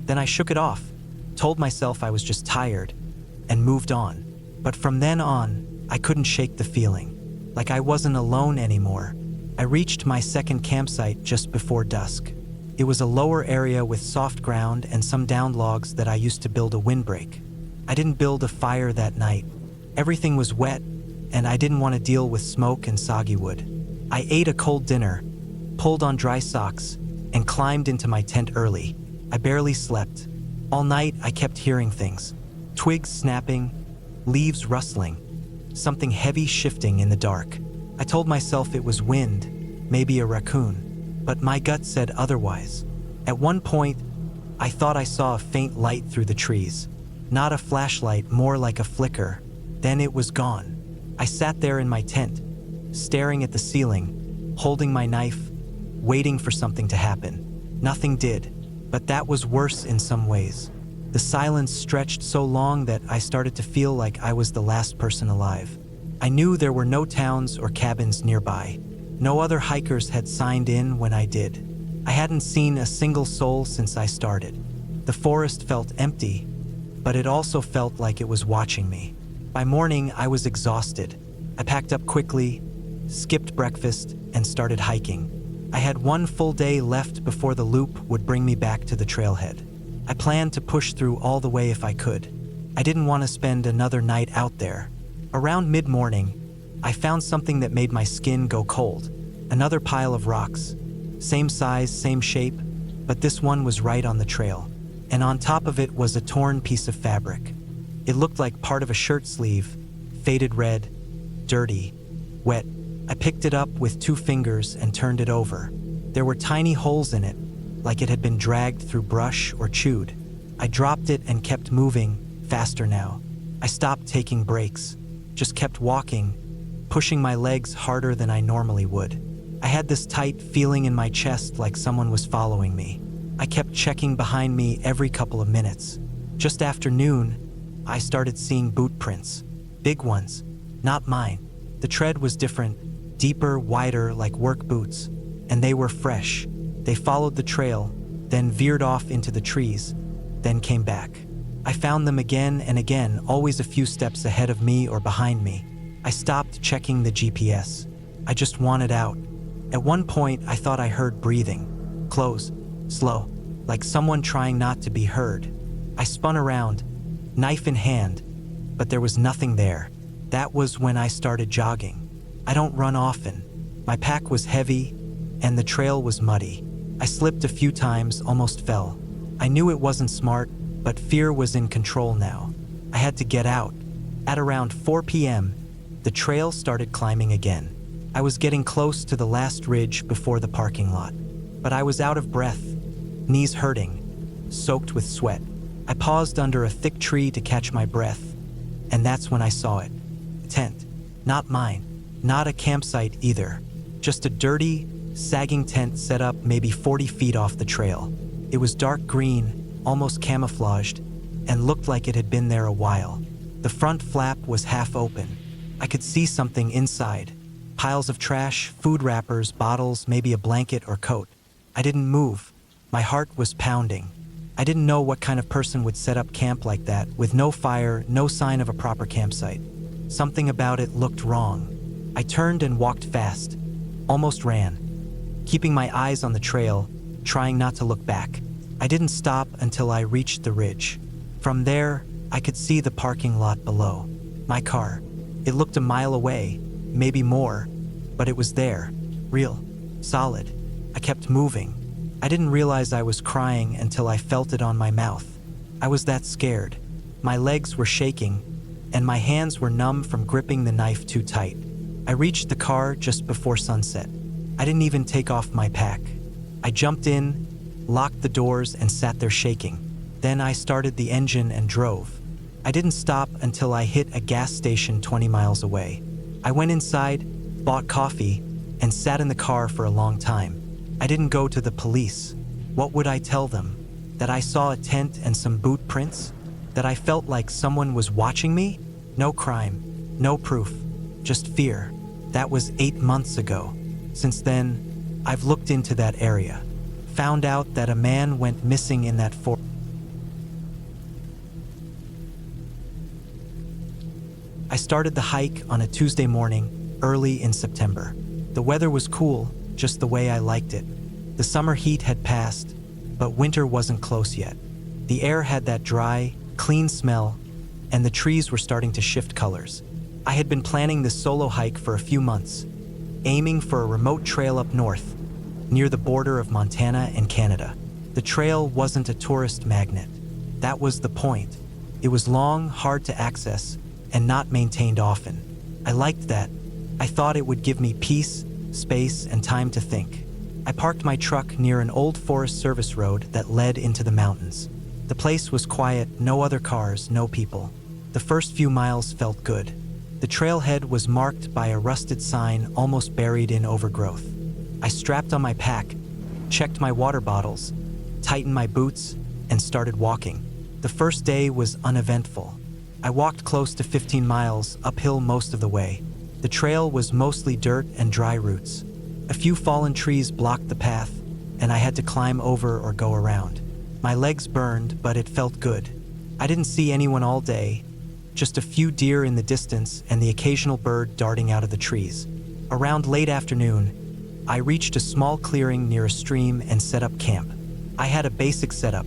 Then I shook it off, told myself I was just tired, and moved on. But from then on, I couldn't shake the feeling, like I wasn't alone anymore. I reached my second campsite just before dusk. It was a lower area with soft ground and some downed logs that I used to build a windbreak. I didn't build a fire that night. Everything was wet, and I didn't want to deal with smoke and soggy wood. I ate a cold dinner, pulled on dry socks, and climbed into my tent early. I barely slept. All night I kept hearing things. Twigs snapping, leaves rustling, something heavy shifting in the dark. I told myself it was wind, maybe a raccoon, but my gut said otherwise. At one point, I thought I saw a faint light through the trees. Not a flashlight, more like a flicker. Then it was gone. I sat there in my tent, staring at the ceiling, holding my knife, waiting for something to happen. Nothing did, but that was worse in some ways. The silence stretched so long that I started to feel like I was the last person alive. I knew there were no towns or cabins nearby. No other hikers had signed in when I did. I hadn't seen a single soul since I started. The forest felt empty, but it also felt like it was watching me. By morning, I was exhausted. I packed up quickly, skipped breakfast, and started hiking. I had one full day left before the loop would bring me back to the trailhead. I planned to push through all the way if I could. I didn't want to spend another night out there. Around mid-morning, I found something that made my skin go cold. Another pile of rocks. Same size, same shape, but this one was right on the trail. And on top of it was a torn piece of fabric. It looked like part of a shirt sleeve, faded red, dirty, wet. I picked it up with 2 fingers and turned it over. There were tiny holes in it, like it had been dragged through brush or chewed. I dropped it and kept moving, faster now. I stopped taking breaks, just kept walking, pushing my legs harder than I normally would. I had this tight feeling in my chest like someone was following me. I kept checking behind me every couple of minutes. Just after noon, I started seeing boot prints. Big ones, not mine. The tread was different, deeper, wider, like work boots, and they were fresh. They followed the trail, then veered off into the trees, then came back. I found them again and again, always a few steps ahead of me or behind me. I stopped checking the GPS. I just wanted out. At one point, I thought I heard breathing. Close, slow, like someone trying not to be heard. I spun around, knife in hand, but there was nothing there. That was when I started jogging. I don't run often. My pack was heavy, and the trail was muddy. I slipped a few times, almost fell. I knew it wasn't smart, but fear was in control now. I had to get out. At around 4 p.m., the trail started climbing again. I was getting close to the last ridge before the parking lot, but I was out of breath, knees hurting, soaked with sweat. I paused under a thick tree to catch my breath, and that's when I saw it. A tent. Not mine. Not a campsite either. Just a dirty, sagging tent set up maybe 40 feet off the trail. It was dark green, almost camouflaged, and looked like it had been there a while. The front flap was half open. I could see something inside. Piles of trash, food wrappers, bottles, maybe a blanket or coat. I didn't move. My heart was pounding. I didn't know what kind of person would set up camp like that, with no fire, no sign of a proper campsite. Something about it looked wrong. I turned and walked fast, almost ran, keeping my eyes on the trail, trying not to look back. I didn't stop until I reached the ridge. From there, I could see the parking lot below. My car. It looked a mile away, maybe more, but it was there, real, solid. I kept moving. I didn't realize I was crying until I felt it on my mouth. I was that scared. My legs were shaking, and my hands were numb from gripping the knife too tight. I reached the car just before sunset. I didn't even take off my pack. I jumped in, locked the doors, and sat there shaking. Then I started the engine and drove. I didn't stop until I hit a gas station 20 miles away. I went inside, bought coffee, and sat in the car for a long time. I didn't go to the police. What would I tell them? That I saw a tent and some boot prints? That I felt like someone was watching me? No crime, no proof, just fear. That was 8 months ago. Since then, I've looked into that area. Found out that a man went missing in that forest. I started the hike on a Tuesday morning, early in September. The weather was cool, just the way I liked it. The summer heat had passed, but winter wasn't close yet. The air had that dry, clean smell, and the trees were starting to shift colors. I had been planning this solo hike for a few months, aiming for a remote trail up north, near the border of Montana and Canada. The trail wasn't a tourist magnet. That was the point. It was long, hard to access, and not maintained often. I liked that. I thought it would give me peace, space, and time to think. I parked my truck near an old Forest Service road that led into the mountains. The place was quiet, no other cars, no people. The first few miles felt good. The trailhead was marked by a rusted sign almost buried in overgrowth. I strapped on my pack, checked my water bottles, tightened my boots, and started walking. The first day was uneventful. I walked close to 15 miles, uphill most of the way. The trail was mostly dirt and dry roots. A few fallen trees blocked the path, and I had to climb over or go around. My legs burned, but it felt good. I didn't see anyone all day, just a few deer in the distance and the occasional bird darting out of the trees. Around late afternoon, I reached a small clearing near a stream and set up camp. I had a basic setup: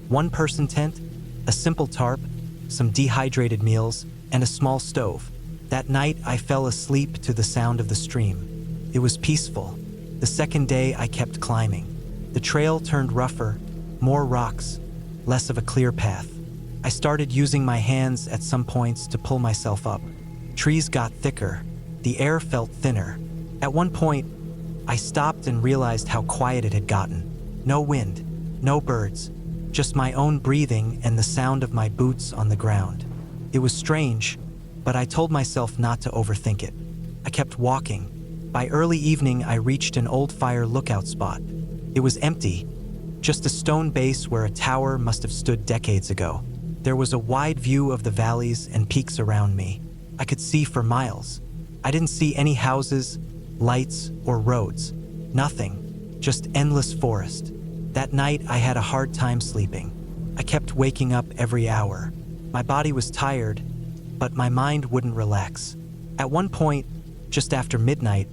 one-person tent, a simple tarp, some dehydrated meals, and a small stove. That night, I fell asleep to the sound of the stream. It was peaceful. The second day, I kept climbing. The trail turned rougher, more rocks, less of a clear path. I started using my hands at some points to pull myself up. Trees got thicker. The air felt thinner. At one point, I stopped and realized how quiet it had gotten. No wind, no birds, just my own breathing and the sound of my boots on the ground. It was strange, but I told myself not to overthink it. I kept walking. By early evening, I reached an old fire lookout spot. It was empty, just a stone base where a tower must have stood decades ago. There was a wide view of the valleys and peaks around me. I could see for miles. I didn't see any houses, lights, or roads. Nothing, just endless forest. That night, I had a hard time sleeping. I kept waking up every hour. My body was tired, but my mind wouldn't relax. At one point, just after midnight,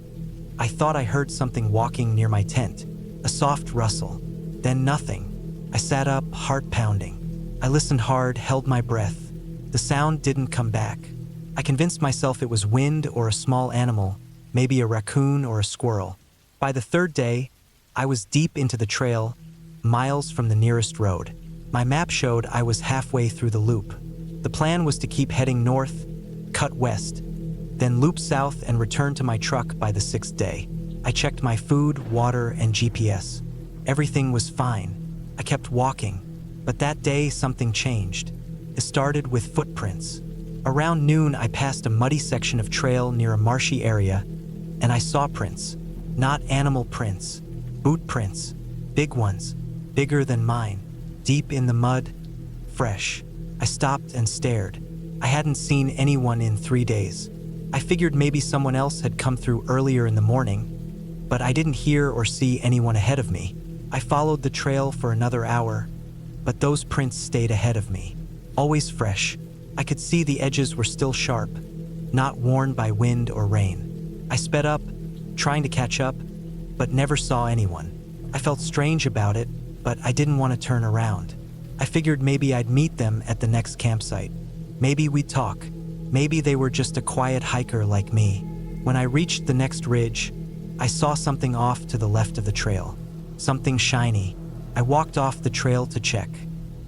I thought I heard something walking near my tent, a soft rustle, then nothing. I sat up, heart pounding. I listened hard, held my breath. The sound didn't come back. I convinced myself it was wind or a small animal, maybe a raccoon or a squirrel. By the third day, I was deep into the trail, miles from the nearest road. My map showed I was halfway through the loop. The plan was to keep heading north, cut west, then loop south and return to my truck by the 6th day. I checked my food, water, and GPS. Everything was fine. I kept walking, but that day something changed. It started with footprints. Around noon, I passed a muddy section of trail near a marshy area, and I saw prints. Not animal prints, boot prints, big ones, bigger than mine, deep in the mud, fresh. I stopped and stared. I hadn't seen anyone in 3 days. I figured maybe someone else had come through earlier in the morning, but I didn't hear or see anyone ahead of me. I followed the trail for another hour, but those prints stayed ahead of me, always fresh. I could see the edges were still sharp, not worn by wind or rain. I sped up, trying to catch up, but never saw anyone. I felt strange about it, but I didn't want to turn around. I figured maybe I'd meet them at the next campsite. Maybe we'd talk. Maybe they were just a quiet hiker like me. When I reached the next ridge, I saw something off to the left of the trail. Something shiny. I walked off the trail to check.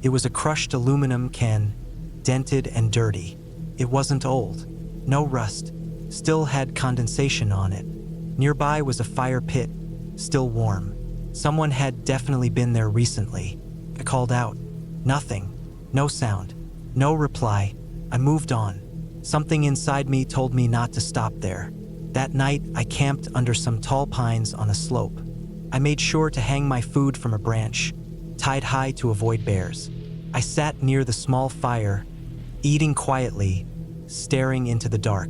It was a crushed aluminum can, dented and dirty. It wasn't old. No rust. Still had condensation on it. Nearby was a fire pit, still warm. Someone had definitely been there recently. I called out. Nothing. No sound. No reply. I moved on. Something inside me told me not to stop there. That night, I camped under some tall pines on a slope. I made sure to hang my food from a branch, tied high to avoid bears. I sat near the small fire, eating quietly, staring into the dark.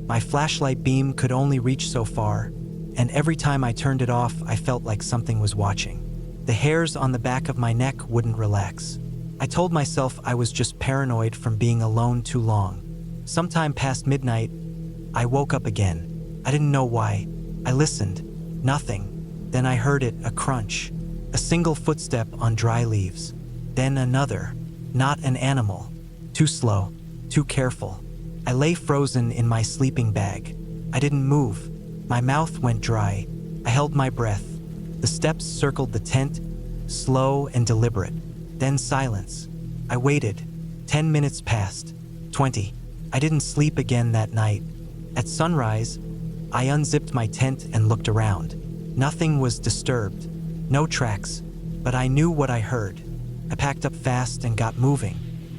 My flashlight beam could only reach so far, and every time I turned it off, I felt like something was watching. The hairs on the back of my neck wouldn't relax. I told myself I was just paranoid from being alone too long. Sometime past midnight, I woke up again. I didn't know why. I listened. Nothing. Then I heard it, a crunch. A single footstep on dry leaves. Then another. Not an animal. Too slow. Too careful. I lay frozen in my sleeping bag. I didn't move. My mouth went dry. I held my breath. The steps circled the tent, slow and deliberate. Then silence. I waited. 10 minutes passed. 20. I didn't sleep again that night. At sunrise, I unzipped my tent and looked around. Nothing was disturbed. No tracks. But I knew what I heard. I packed up fast and got moving.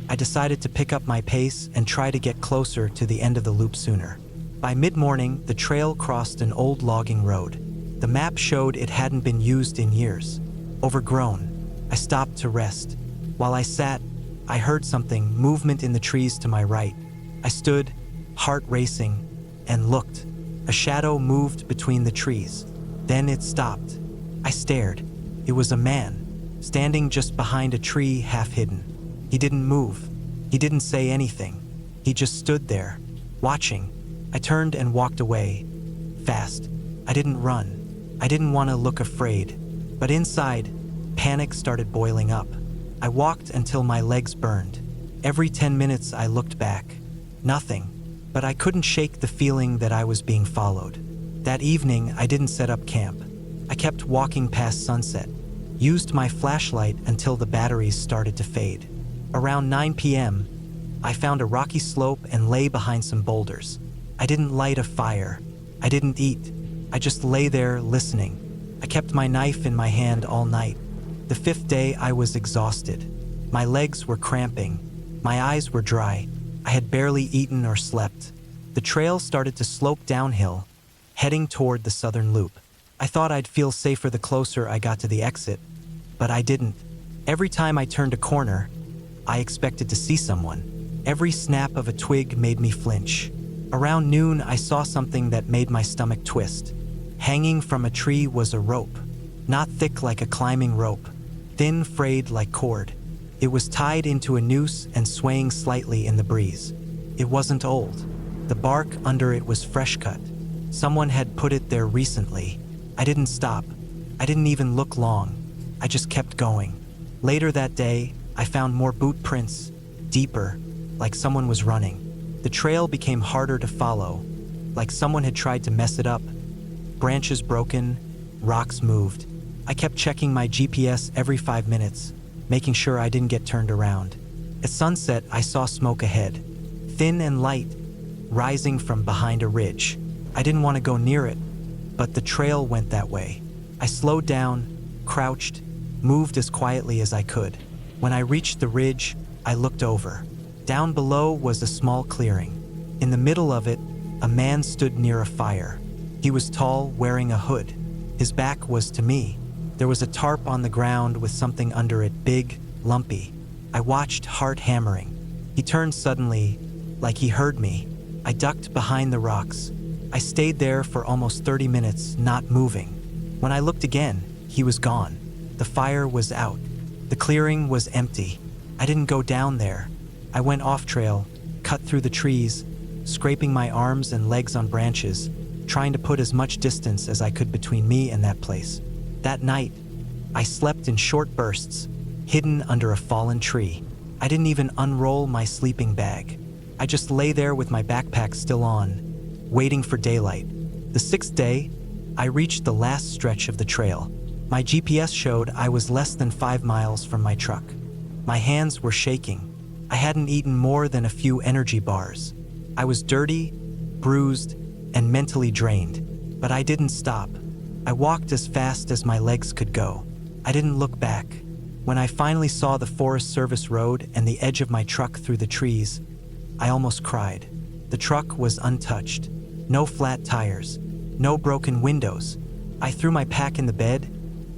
I decided to pick up my pace and try to get closer to the end of the loop sooner. By mid-morning, the trail crossed an old logging road. The map showed it hadn't been used in years. Overgrown. I stopped to rest. While I sat, I heard something, movement in the trees to my right. I stood, heart racing, and looked. A shadow moved between the trees. Then it stopped. I stared. It was a man, standing just behind a tree, half hidden. He didn't move. He didn't say anything. He just stood there, watching. I turned and walked away. Fast. I didn't run. I didn't want to look afraid. But inside, panic started boiling up. I walked until my legs burned. Every 10 minutes I looked back. Nothing. But I couldn't shake the feeling that I was being followed. That evening, I didn't set up camp. I kept walking past sunset. Used my flashlight until the batteries started to fade. Around 9 p.m., I found a rocky slope and lay behind some boulders. I didn't light a fire. I didn't eat. I just lay there listening. I kept my knife in my hand all night. The 5th day, I was exhausted. My legs were cramping. My eyes were dry. I had barely eaten or slept. The trail started to slope downhill, heading toward the southern loop. I thought I'd feel safer the closer I got to the exit, but I didn't. Every time I turned a corner, I expected to see someone. Every snap of a twig made me flinch. Around noon, I saw something that made my stomach twist. Hanging from a tree was a rope. Not thick like a climbing rope, thin, frayed like cord. It was tied into a noose and swaying slightly in the breeze. It wasn't old. The bark under it was fresh cut. Someone had put it there recently. I didn't stop. I didn't even look long. I just kept going. Later that day, I found more boot prints, deeper, like someone was running. The trail became harder to follow, like someone had tried to mess it up. Branches broken, rocks moved. I kept checking my GPS every 5 minutes, making sure I didn't get turned around. At sunset, I saw smoke ahead, thin and light, rising from behind a ridge. I didn't want to go near it, but the trail went that way. I slowed down, crouched, moved as quietly as I could. When I reached the ridge, I looked over. Down below was a small clearing. In the middle of it, a man stood near a fire. He was tall, wearing a hood. His back was to me. There was a tarp on the ground with something under it, big, lumpy. I watched, heart hammering. He turned suddenly, like he heard me. I ducked behind the rocks. I stayed there for almost 30 minutes, not moving. When I looked again, he was gone. The fire was out. The clearing was empty. I didn't go down there. I went off trail, cut through the trees, scraping my arms and legs on branches, trying to put as much distance as I could between me and that place. That night, I slept in short bursts, hidden under a fallen tree. I didn't even unroll my sleeping bag. I just lay there with my backpack still on, waiting for daylight. The 6th day, I reached the last stretch of the trail. My GPS showed I was less than 5 miles from my truck. My hands were shaking. I hadn't eaten more than a few energy bars. I was dirty, bruised, and mentally drained. But I didn't stop. I walked as fast as my legs could go. I didn't look back. When I finally saw the Forest Service road and the edge of my truck through the trees, I almost cried. The truck was untouched. No flat tires. No broken windows. I threw my pack in the bed,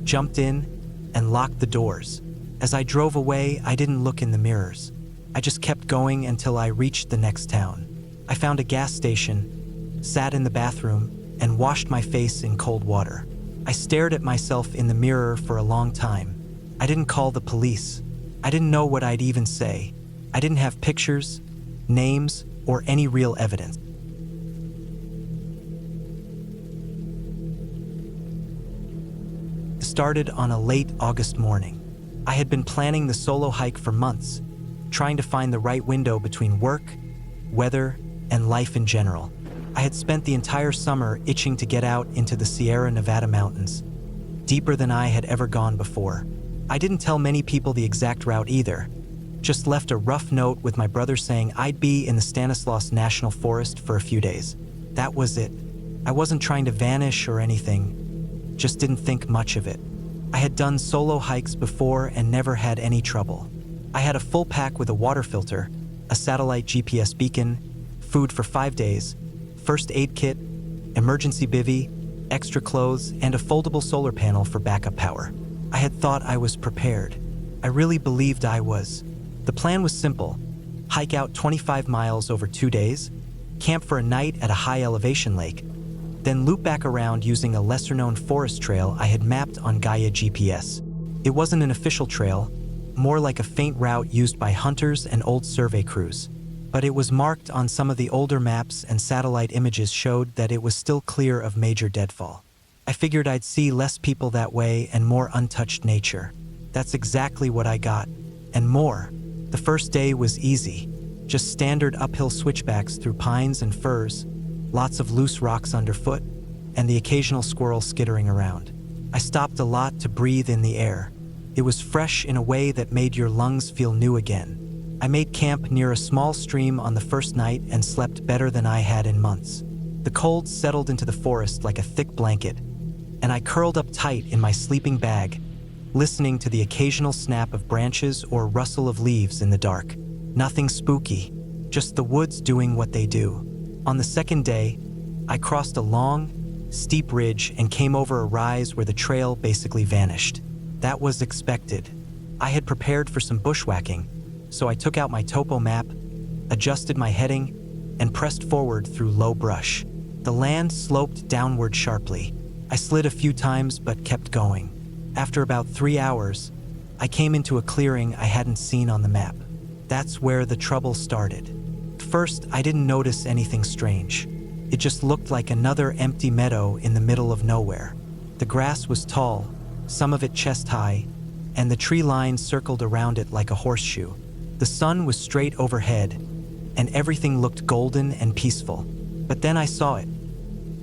jumped in, and locked the doors. As I drove away, I didn't look in the mirrors. I just kept going until I reached the next town. I found a gas station, sat in the bathroom, and washed my face in cold water. I stared at myself in the mirror for a long time. I didn't call the police. I didn't know what I'd even say. I didn't have pictures, names, or any real evidence. It started on a late August morning. I had been planning the solo hike for months, trying to find the right window between work, weather, and life in general. I had spent the entire summer itching to get out into the Sierra Nevada mountains, deeper than I had ever gone before. I didn't tell many people the exact route either, just left a rough note with my brother saying I'd be in the Stanislaus National Forest for a few days. That was it. I wasn't trying to vanish or anything, just didn't think much of it. I had done solo hikes before and never had any trouble. I had a full pack with a water filter, a satellite GPS beacon, food for 5 days, first aid kit, emergency bivvy, extra clothes, and a foldable solar panel for backup power. I had thought I was prepared. I really believed I was. The plan was simple: hike out 25 miles over 2 days, camp for a night at a high elevation lake, then loop back around using a lesser-known forest trail I had mapped on Gaia GPS. It wasn't an official trail, more like a faint route used by hunters and old survey crews. But it was marked on some of the older maps, and satellite images showed that it was still clear of major deadfall. I figured I'd see less people that way and more untouched nature. That's exactly what I got, and more. The first day was easy, just standard uphill switchbacks through pines and firs, lots of loose rocks underfoot, and the occasional squirrel skittering around. I stopped a lot to breathe in the air. It was fresh in a way that made your lungs feel new again. I made camp near a small stream on the first night and slept better than I had in months. The cold settled into the forest like a thick blanket, and I curled up tight in my sleeping bag, listening to the occasional snap of branches or rustle of leaves in the dark. Nothing spooky, just the woods doing what they do. On the second day, I crossed a long, steep ridge and came over a rise where the trail basically vanished. That was expected. I had prepared for some bushwhacking, so I took out my topo map, adjusted my heading, and pressed forward through low brush. The land sloped downward sharply. I slid a few times but kept going. After about 3 hours, I came into a clearing I hadn't seen on the map. That's where the trouble started. First, I didn't notice anything strange. It just looked like another empty meadow in the middle of nowhere. The grass was tall, some of it chest high, and the tree line circled around it like a horseshoe. The sun was straight overhead, and everything looked golden and peaceful. But then I saw it,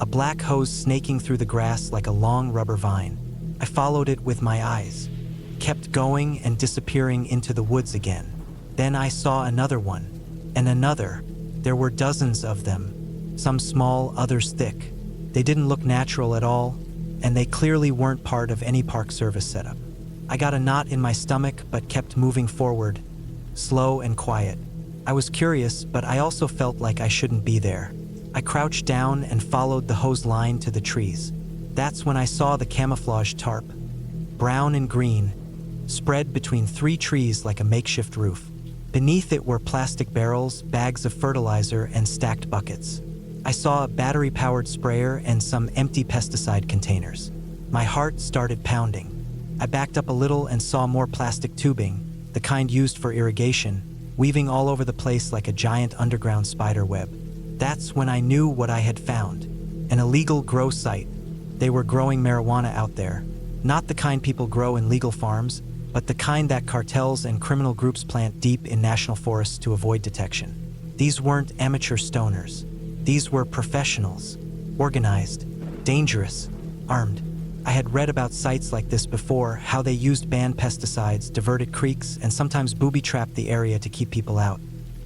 a black hose snaking through the grass like a long rubber vine. I followed it with my eyes, kept going and disappearing into the woods again. Then I saw another one, and another. There were dozens of them, some small, others thick. They didn't look natural at all, and they clearly weren't part of any Park Service setup. I got a knot in my stomach but kept moving forward, slow and quiet. I was curious, but I also felt like I shouldn't be there. I crouched down and followed the hose line to the trees. That's when I saw the camouflage tarp, brown and green, spread between 3 trees like a makeshift roof. Beneath it were plastic barrels, bags of fertilizer, and stacked buckets. I saw a battery-powered sprayer and some empty pesticide containers. My heart started pounding. I backed up a little and saw more plastic tubing, the kind used for irrigation, weaving all over the place like a giant underground spider web. That's when I knew what I had found: an illegal grow site. They were growing marijuana out there. Not the kind people grow in legal farms, but the kind that cartels and criminal groups plant deep in national forests to avoid detection. These weren't amateur stoners. These were professionals, organized, dangerous, armed. I had read about sites like this before, how they used banned pesticides, diverted creeks, and sometimes booby-trapped the area to keep people out.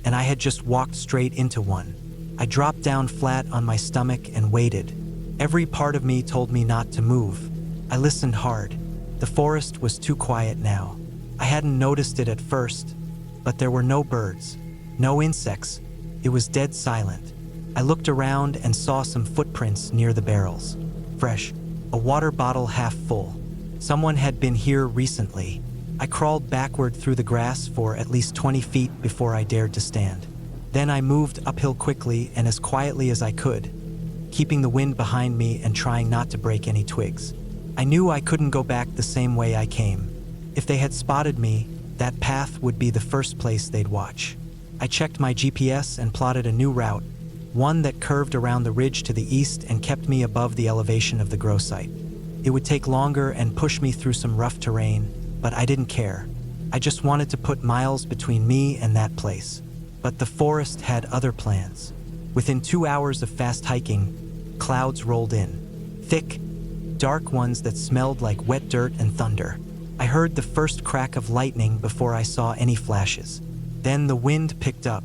And I had just walked straight into one. I dropped down flat on my stomach and waited. Every part of me told me not to move. I listened hard. The forest was too quiet now. I hadn't noticed it at first, but there were no birds, no insects. It was dead silent. I looked around and saw some footprints near the barrels. Fresh, a water bottle half full. Someone had been here recently. I crawled backward through the grass for at least 20 feet before I dared to stand. Then I moved uphill quickly and as quietly as I could, keeping the wind behind me and trying not to break any twigs. I knew I couldn't go back the same way I came. If they had spotted me, that path would be the first place they'd watch. I checked my GPS and plotted a new route, one that curved around the ridge to the east and kept me above the elevation of the grow site. It would take longer and push me through some rough terrain, but I didn't care. I just wanted to put miles between me and that place. But the forest had other plans. Within 2 hours of fast hiking, clouds rolled in. Thick, dark ones that smelled like wet dirt and thunder. I heard the first crack of lightning before I saw any flashes. Then the wind picked up.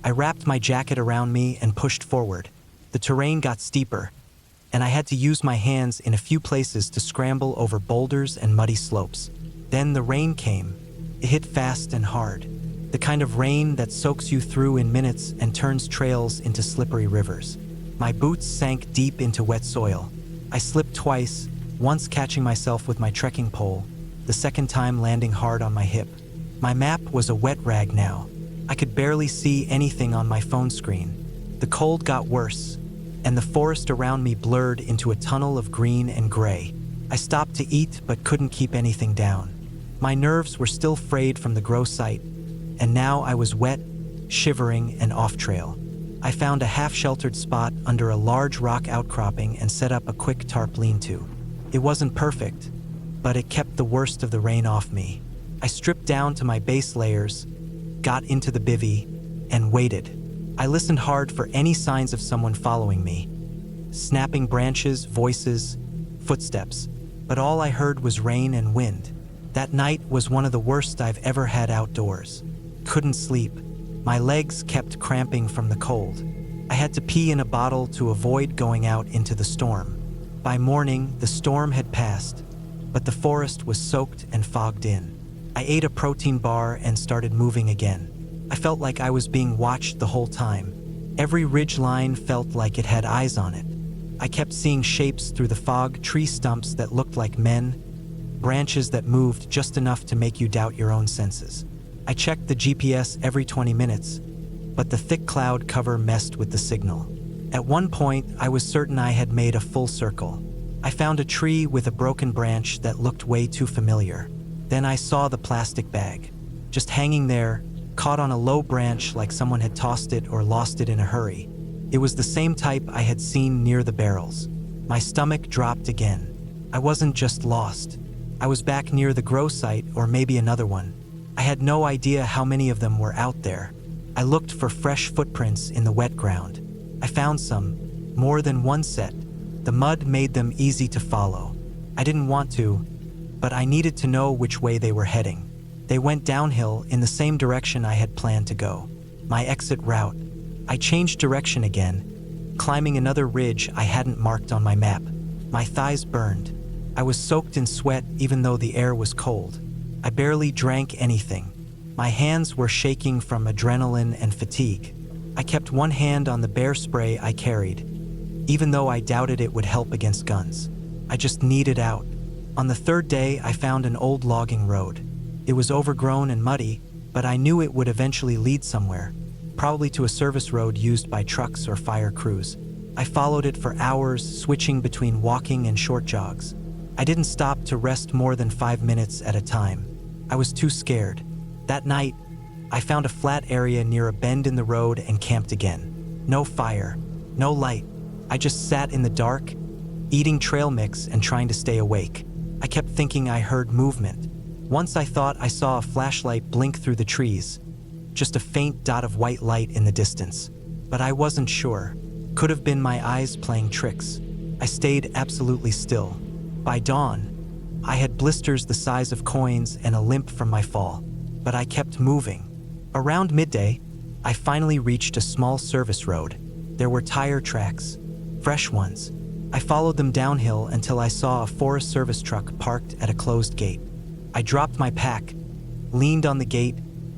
I wrapped my jacket around me and pushed forward. The terrain got steeper, and I had to use my hands in a few places to scramble over boulders and muddy slopes. Then the rain came. It hit fast and hard. The kind of rain that soaks you through in minutes and turns trails into slippery rivers. My boots sank deep into wet soil. I slipped twice, once catching myself with my trekking pole, the second time landing hard on my hip. My map was a wet rag now. I could barely see anything on my phone screen. The cold got worse, and the forest around me blurred into a tunnel of green and gray. I stopped to eat but couldn't keep anything down. My nerves were still frayed from the grow site, and now I was wet, shivering, and off-trail. I found a half-sheltered spot under a large rock outcropping and set up a quick tarp lean-to. It wasn't perfect, but it kept the worst of the rain off me. I stripped down to my base layers, got into the bivvy, and waited. I listened hard for any signs of someone following me. Snapping branches, voices, footsteps. But all I heard was rain and wind. That night was one of the worst I've ever had outdoors. Couldn't sleep. My legs kept cramping from the cold. I had to pee in a bottle to avoid going out into the storm. By morning, the storm had passed, but the forest was soaked and fogged in. I ate a protein bar and started moving again. I felt like I was being watched the whole time. Every ridge line felt like it had eyes on it. I kept seeing shapes through the fog, tree stumps that looked like men, branches that moved just enough to make you doubt your own senses. I checked the GPS every 20 minutes, but the thick cloud cover messed with the signal. At one point, I was certain I had made a full circle. I found a tree with a broken branch that looked way too familiar. Then I saw the plastic bag, just hanging there, caught on a low branch like someone had tossed it or lost it in a hurry. It was the same type I had seen near the barrels. My stomach dropped again. I wasn't just lost. I was back near the grow site or maybe another one. I had no idea how many of them were out there. I looked for fresh footprints in the wet ground. I found some, more than one set. The mud made them easy to follow. I didn't want to, but I needed to know which way they were heading. They went downhill in the same direction I had planned to go. My exit route. I changed direction again, climbing another ridge I hadn't marked on my map. My thighs burned. I was soaked in sweat even though the air was cold. I barely drank anything. My hands were shaking from adrenaline and fatigue. I kept one hand on the bear spray I carried, even though I doubted it would help against guns. I just needed out. On the third day, I found an old logging road. It was overgrown and muddy, but I knew it would eventually lead somewhere, probably to a service road used by trucks or fire crews. I followed it for hours, switching between walking and short jogs. I didn't stop to rest more than 5 minutes at a time. I was too scared. That night, I found a flat area near a bend in the road and camped again. No fire, no light. I just sat in the dark, eating trail mix and trying to stay awake. I kept thinking I heard movement. Once I thought I saw a flashlight blink through the trees, just a faint dot of white light in the distance. But I wasn't sure. Could have been my eyes playing tricks. I stayed absolutely still. By dawn, I had blisters the size of coins and a limp from my fall, but I kept moving. Around midday, I finally reached a small service road. There were tire tracks, fresh ones. I followed them downhill until I saw a Forest Service truck parked at a closed gate. I dropped my pack, leaned on the gate,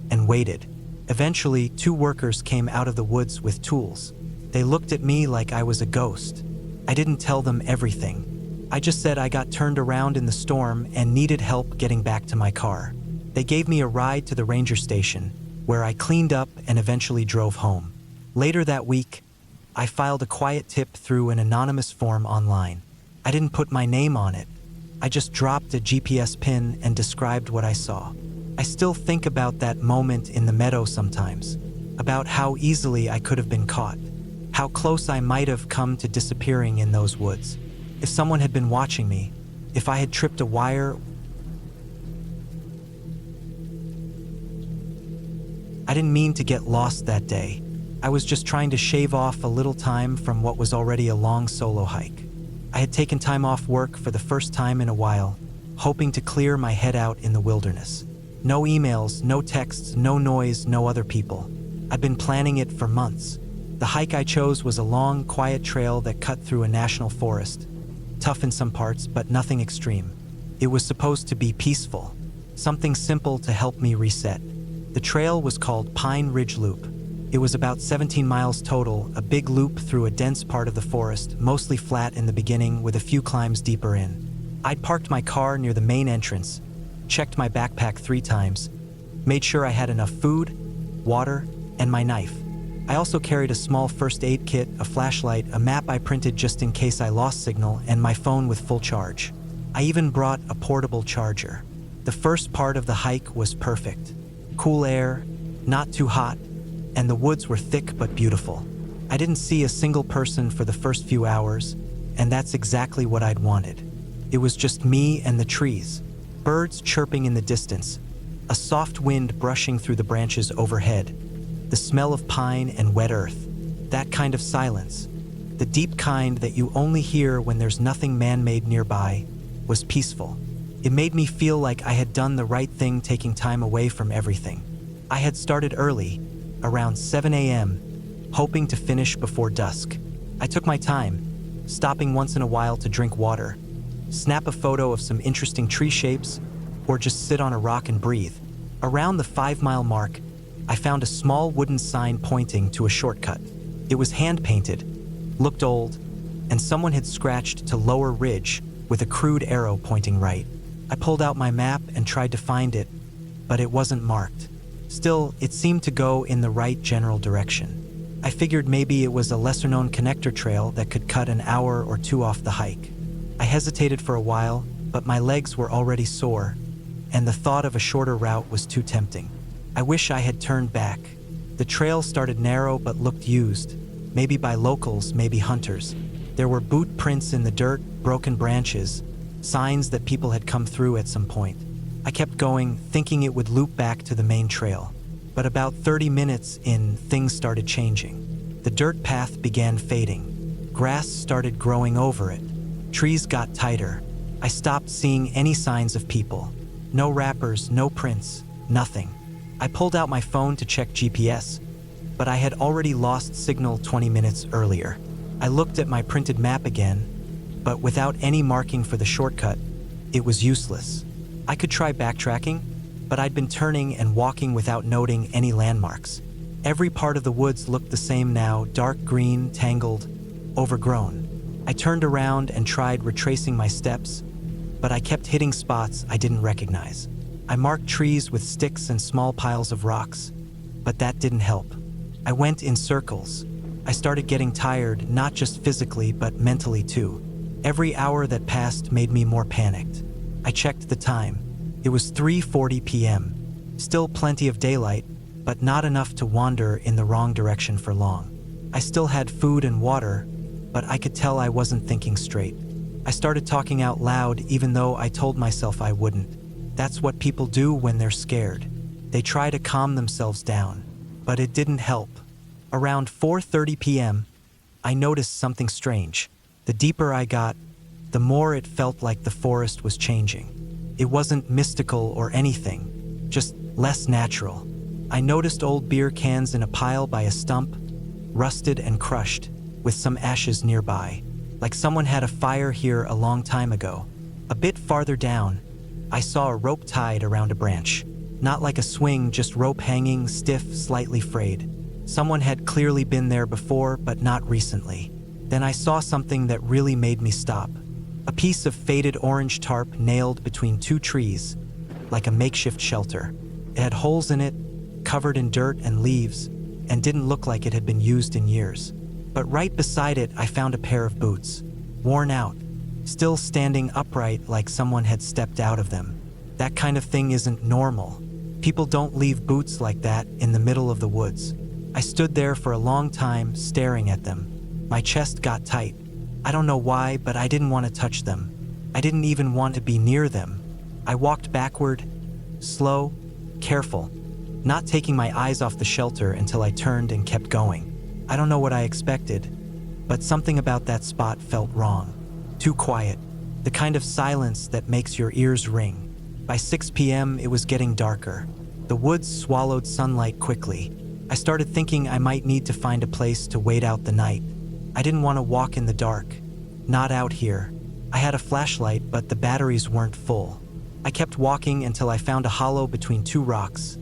and waited. Eventually, 2 workers came out of the woods with tools. They looked at me like I was a ghost. I didn't tell them everything. I just said I got turned around in the storm and needed help getting back to my car. They gave me a ride to the ranger station, where I cleaned up and eventually drove home. Later that week, I filed a quiet tip through an anonymous form online. I didn't put my name on it. I just dropped a GPS pin and described what I saw. I still think about that moment in the meadow sometimes, about how easily I could have been caught, how close I might have come to disappearing in those woods. If someone had been watching me, if I had tripped a wire. I didn't mean to get lost that day. I was just trying to shave off a little time from what was already a long solo hike. I had taken time off work for the first time in a while, hoping to clear my head out in the wilderness. No emails, no texts, no noise, no other people. I'd been planning it for months. The hike I chose was a long, quiet trail that cut through a national forest. Tough in some parts, but nothing extreme. It was supposed to be peaceful, something simple to help me reset. The trail was called Pine Ridge Loop. It was about 17 miles total, a big loop through a dense part of the forest, mostly flat in the beginning with a few climbs deeper in. I'd parked my car near the main entrance, checked my backpack 3 times, made sure I had enough food, water, and my knife. I also carried a small first aid kit, a flashlight, a map I printed just in case I lost signal, and my phone with full charge. I even brought a portable charger. The first part of the hike was perfect. Cool air, not too hot, and the woods were thick but beautiful. I didn't see a single person for the first few hours, and that's exactly what I'd wanted. It was just me and the trees, birds chirping in the distance, a soft wind brushing through the branches overhead, the smell of pine and wet earth, that kind of silence, the deep kind that you only hear when there's nothing man-made nearby, was peaceful. It made me feel like I had done the right thing taking time away from everything. I had started early, around 7 a.m., hoping to finish before dusk. I took my time, stopping once in a while to drink water, snap a photo of some interesting tree shapes, or just sit on a rock and breathe. Around the 5-mile mark, I found a small wooden sign pointing to a shortcut. It was hand-painted, looked old, and someone had scratched to Lower Ridge with a crude arrow pointing right. I pulled out my map and tried to find it, but it wasn't marked. Still, it seemed to go in the right general direction. I figured maybe it was a lesser-known connector trail that could cut an hour or 2 off the hike. I hesitated for a while, but my legs were already sore, and the thought of a shorter route was too tempting. I wish I had turned back. The trail started narrow but looked used, maybe by locals, maybe hunters. There were boot prints in the dirt, broken branches, signs that people had come through at some point. I kept going, thinking it would loop back to the main trail. But about 30 minutes in, things started changing. The dirt path began fading. Grass started growing over it. Trees got tighter. I stopped seeing any signs of people. No wrappers, no prints, nothing. I pulled out my phone to check GPS, but I had already lost signal 20 minutes earlier. I looked at my printed map again, but without any marking for the shortcut, it was useless. I could try backtracking, but I'd been turning and walking without noting any landmarks. Every part of the woods looked the same now, dark green, tangled, overgrown. I turned around and tried retracing my steps, but I kept hitting spots I didn't recognize. I marked trees with sticks and small piles of rocks, but that didn't help. I went in circles. I started getting tired, not just physically, but mentally too. Every hour that passed made me more panicked. I checked the time. It was 3:40 p.m. Still plenty of daylight, but not enough to wander in the wrong direction for long. I still had food and water, but I could tell I wasn't thinking straight. I started talking out loud even though I told myself I wouldn't. That's what people do when they're scared. They try to calm themselves down, but it didn't help. Around 4:30 p.m., I noticed something strange. The deeper I got, the more it felt like the forest was changing. It wasn't mystical or anything, just less natural. I noticed old beer cans in a pile by a stump, rusted and crushed, with some ashes nearby, like someone had a fire here a long time ago. A bit farther down, I saw a rope tied around a branch. Not like a swing, just rope hanging, stiff, slightly frayed. Someone had clearly been there before, but not recently. Then I saw something that really made me stop. A piece of faded orange tarp nailed between two trees, like a makeshift shelter. It had holes in it, covered in dirt and leaves, and didn't look like it had been used in years. But right beside it, I found a pair of boots, worn out, still standing upright like someone had stepped out of them. That kind of thing isn't normal. People don't leave boots like that in the middle of the woods. I stood there for a long time, staring at them. My chest got tight. I don't know why, but I didn't want to touch them. I didn't even want to be near them. I walked backward, slow, careful, not taking my eyes off the shelter until I turned and kept going. I don't know what I expected, but something about that spot felt wrong. Too quiet, the kind of silence that makes your ears ring. By 6 p.m., it was getting darker. The woods swallowed sunlight quickly. I started thinking I might need to find a place to wait out the night. I didn't want to walk in the dark. Not out here. I had a flashlight, but the batteries weren't full. I kept walking until I found a hollow between two rocks.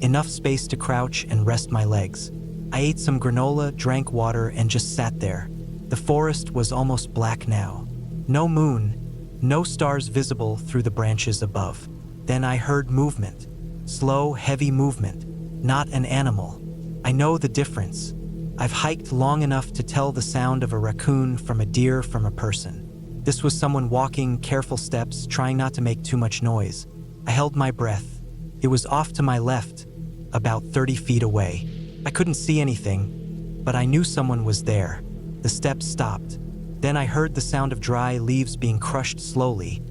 Enough space to crouch and rest my legs. I ate some granola, drank water, and just sat there. The forest was almost black now. No moon, no stars visible through the branches above. Then I heard movement. Slow, heavy movement. Not an animal. I know the difference. I've hiked long enough to tell the sound of a raccoon from a deer from a person. This was someone walking, careful steps, trying not to make too much noise. I held my breath. It was off to my left, about 30 feet away. I couldn't see anything, but I knew someone was there. The steps stopped. Then I heard the sound of dry leaves being crushed slowly,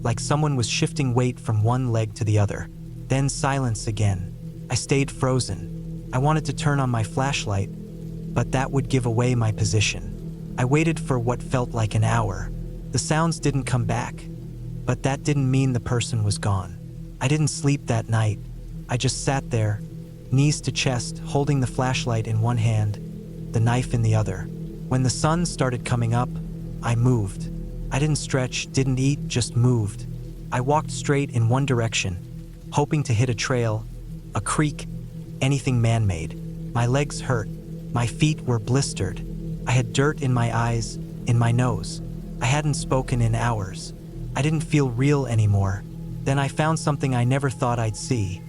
like someone was shifting weight from one leg to the other. Then silence again. I stayed frozen. I wanted to turn on my flashlight, but that would give away my position. I waited for what felt like an hour. The sounds didn't come back, but that didn't mean the person was gone. I didn't sleep that night. I just sat there, knees to chest, holding the flashlight in one hand, the knife in the other. When the sun started coming up, I moved. I didn't stretch, didn't eat, just moved. I walked straight in one direction, hoping to hit a trail, a creek, anything man-made. My legs hurt. My feet were blistered. I had dirt in my eyes, in my nose. I hadn't spoken in hours. I didn't feel real anymore. Then I found something I never thought I'd see.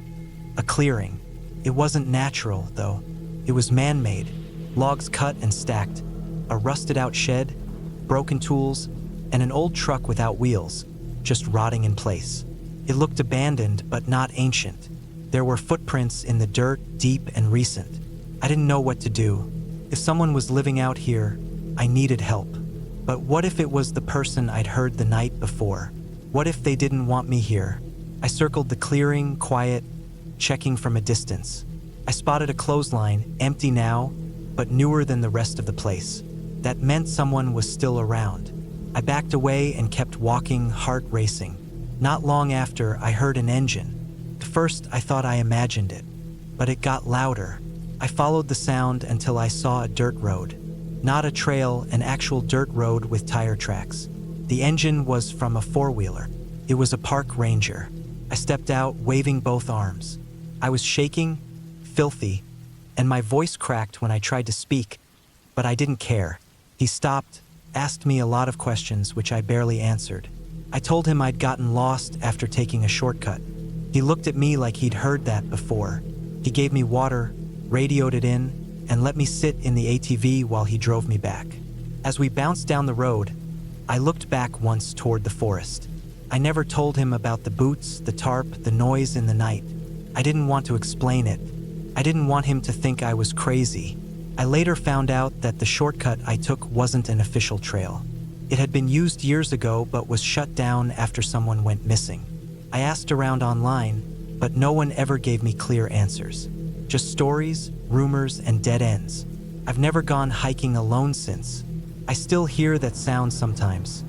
A clearing. It wasn't natural, though. It was man-made. Logs cut and stacked. A rusted-out shed, broken tools, and an old truck without wheels, just rotting in place. It looked abandoned, but not ancient. There were footprints in the dirt, deep and recent. I didn't know what to do. If someone was living out here, I needed help. But what if it was the person I'd heard the night before? What if they didn't want me here? I circled the clearing, quiet, checking from a distance. I spotted a clothesline, empty now, but newer than the rest of the place. That meant someone was still around. I backed away and kept walking, heart racing. Not long after, I heard an engine. At first, I thought I imagined it, but it got louder. I followed the sound until I saw a dirt road. Not a trail, an actual dirt road with tire tracks. The engine was from a four-wheeler. It was a park ranger. I stepped out, waving both arms. I was shaking, filthy, and my voice cracked when I tried to speak, but I didn't care. He stopped, asked me a lot of questions, which I barely answered. I told him I'd gotten lost after taking a shortcut. He looked at me like he'd heard that before. He gave me water, radioed it in, and let me sit in the ATV while he drove me back. As we bounced down the road, I looked back once toward the forest. I never told him about the boots, the tarp, the noise in the night. I didn't want to explain it. I didn't want him to think I was crazy. I later found out that the shortcut I took wasn't an official trail. It had been used years ago but was shut down after someone went missing. I asked around online, but no one ever gave me clear answers. Just stories, rumors, and dead ends. I've never gone hiking alone since. I still hear that sound sometimes.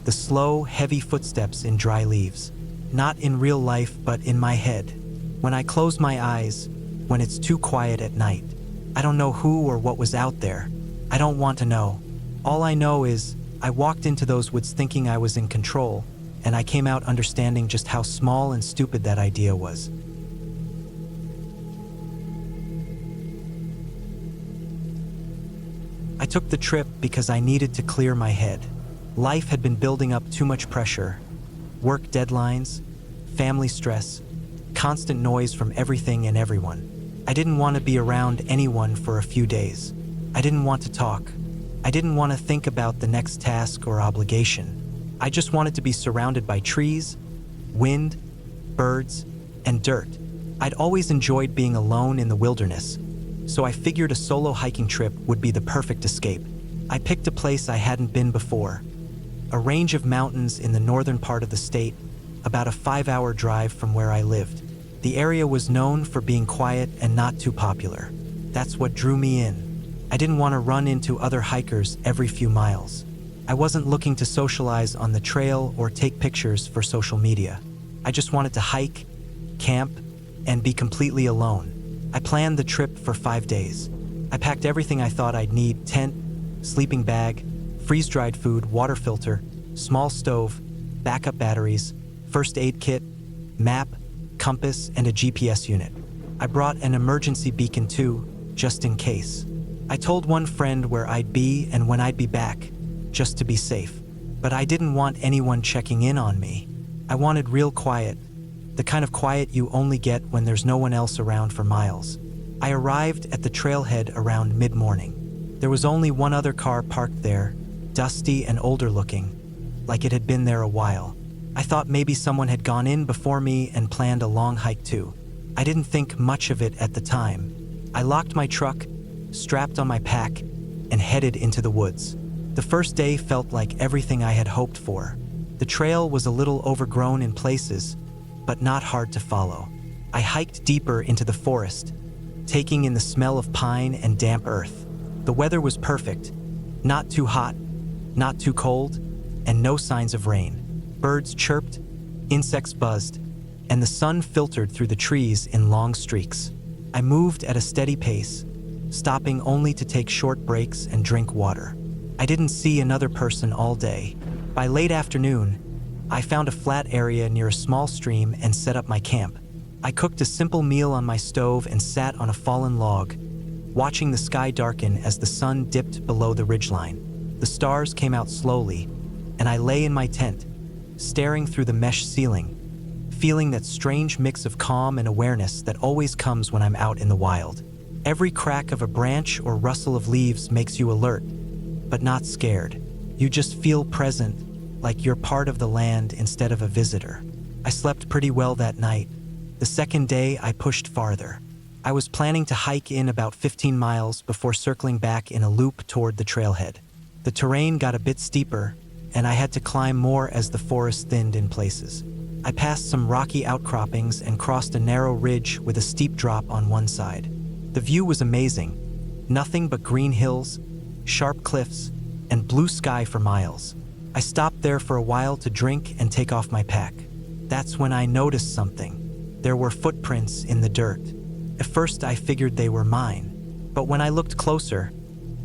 The slow, heavy footsteps in dry leaves. Not in real life, but in my head. When I close my eyes, when it's too quiet at night, I don't know who or what was out there. I don't want to know. All I know is I walked into those woods thinking I was in control, and I came out understanding just how small and stupid that idea was. I took the trip because I needed to clear my head. Life had been building up too much pressure. Work deadlines, family stress, constant noise from everything and everyone. I didn't want to be around anyone for a few days. I didn't want to talk. I didn't want to think about the next task or obligation. I just wanted to be surrounded by trees, wind, birds, and dirt. I'd always enjoyed being alone in the wilderness, so I figured a solo hiking trip would be the perfect escape. I picked a place I hadn't been before, a range of mountains in the northern part of the state, about a 5-hour drive from where I lived. The area was known for being quiet and not too popular. That's what drew me in. I didn't want to run into other hikers every few miles. I wasn't looking to socialize on the trail or take pictures for social media. I just wanted to hike, camp, and be completely alone. I planned the trip for 5 days. I packed everything I thought I'd need: tent, sleeping bag, freeze-dried food, water filter, small stove, backup batteries, first aid kit, map, compass, and a GPS unit. I brought an emergency beacon too, just in case. I told one friend where I'd be and when I'd be back, just to be safe. But I didn't want anyone checking in on me. I wanted real quiet, the kind of quiet you only get when there's no one else around for miles. I arrived at the trailhead around mid-morning. There was only one other car parked there, dusty and older looking, like it had been there a while. I thought maybe someone had gone in before me and planned a long hike too. I didn't think much of it at the time. I locked my truck, strapped on my pack, and headed into the woods. The first day felt like everything I had hoped for. The trail was a little overgrown in places, but not hard to follow. I hiked deeper into the forest, taking in the smell of pine and damp earth. The weather was perfect, not too hot, not too cold, and no signs of rain. Birds chirped, insects buzzed, and the sun filtered through the trees in long streaks. I moved at a steady pace, stopping only to take short breaks and drink water. I didn't see another person all day. By late afternoon, I found a flat area near a small stream and set up my camp. I cooked a simple meal on my stove and sat on a fallen log, watching the sky darken as the sun dipped below the ridgeline. The stars came out slowly, and I lay in my tent, staring through the mesh ceiling, feeling that strange mix of calm and awareness that always comes when I'm out in the wild. Every crack of a branch or rustle of leaves makes you alert, but not scared. You just feel present, like you're part of the land instead of a visitor. I slept pretty well that night. The second day, I pushed farther. I was planning to hike in about 15 miles before circling back in a loop toward the trailhead. The terrain got a bit steeper, and I had to climb more as the forest thinned in places. I passed some rocky outcroppings and crossed a narrow ridge with a steep drop on one side. The view was amazing. Nothing but green hills, sharp cliffs, and blue sky for miles. I stopped there for a while to drink and take off my pack. That's when I noticed something. There were footprints in the dirt. At first I figured they were mine, but when I looked closer,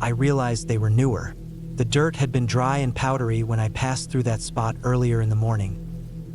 I realized they were newer. The dirt had been dry and powdery when I passed through that spot earlier in the morning,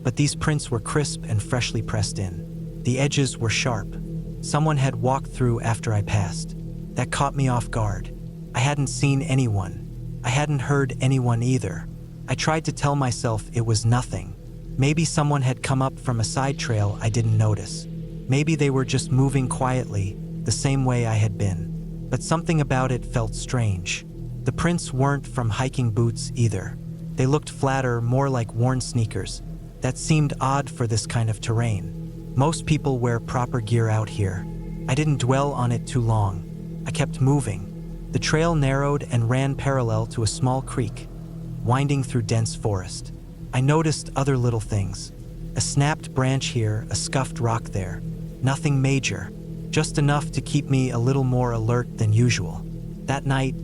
but these prints were crisp and freshly pressed in. The edges were sharp. Someone had walked through after I passed. That caught me off guard. I hadn't seen anyone. I hadn't heard anyone either. I tried to tell myself it was nothing. Maybe someone had come up from a side trail I didn't notice. Maybe they were just moving quietly, the same way I had been. But something about it felt strange. The prints weren't from hiking boots either. They looked flatter, more like worn sneakers. That seemed odd for this kind of terrain. Most people wear proper gear out here. I didn't dwell on it too long. I kept moving. The trail narrowed and ran parallel to a small creek, winding through dense forest. I noticed other little things. A snapped branch here, a scuffed rock there. Nothing major, just enough to keep me a little more alert than usual. That night,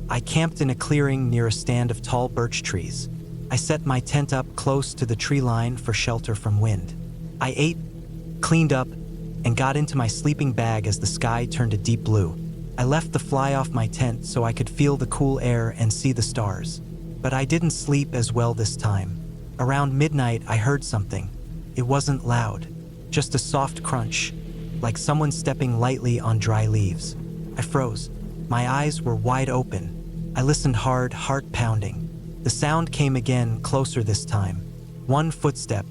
I camped in a clearing near a stand of tall birch trees. I set my tent up close to the tree line for shelter from wind. I ate, cleaned up, and got into my sleeping bag as the sky turned a deep blue. I left the fly off my tent so I could feel the cool air and see the stars. But I didn't sleep as well this time. Around midnight, I heard something. It wasn't loud, just a soft crunch, like someone stepping lightly on dry leaves. I froze. My eyes were wide open. I listened hard, heart pounding. The sound came again, closer this time. One footstep,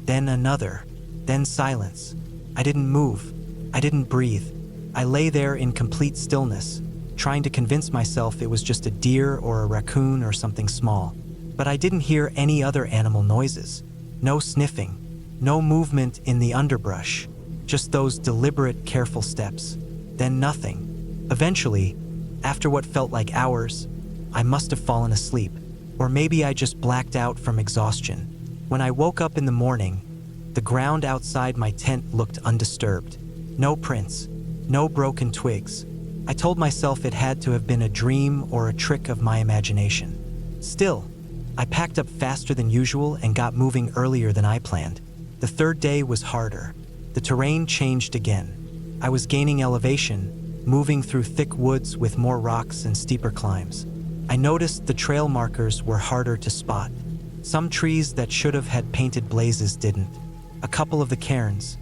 then another, then silence. I didn't move. I didn't breathe. I lay there in complete stillness, trying to convince myself it was just a deer or a raccoon or something small. But I didn't hear any other animal noises. No sniffing, no movement in the underbrush, just those deliberate, careful steps. Then nothing. Eventually, after what felt like hours, I must have fallen asleep. Or maybe I just blacked out from exhaustion. When I woke up in the morning, the ground outside my tent looked undisturbed. No prints, no broken twigs. I told myself it had to have been a dream or a trick of my imagination. Still, I packed up faster than usual and got moving earlier than I planned. The third day was harder. The terrain changed again. I was gaining elevation, moving through thick woods with more rocks and steeper climbs. I noticed the trail markers were harder to spot. Some trees that should have had painted blazes didn't. A couple of the cairns,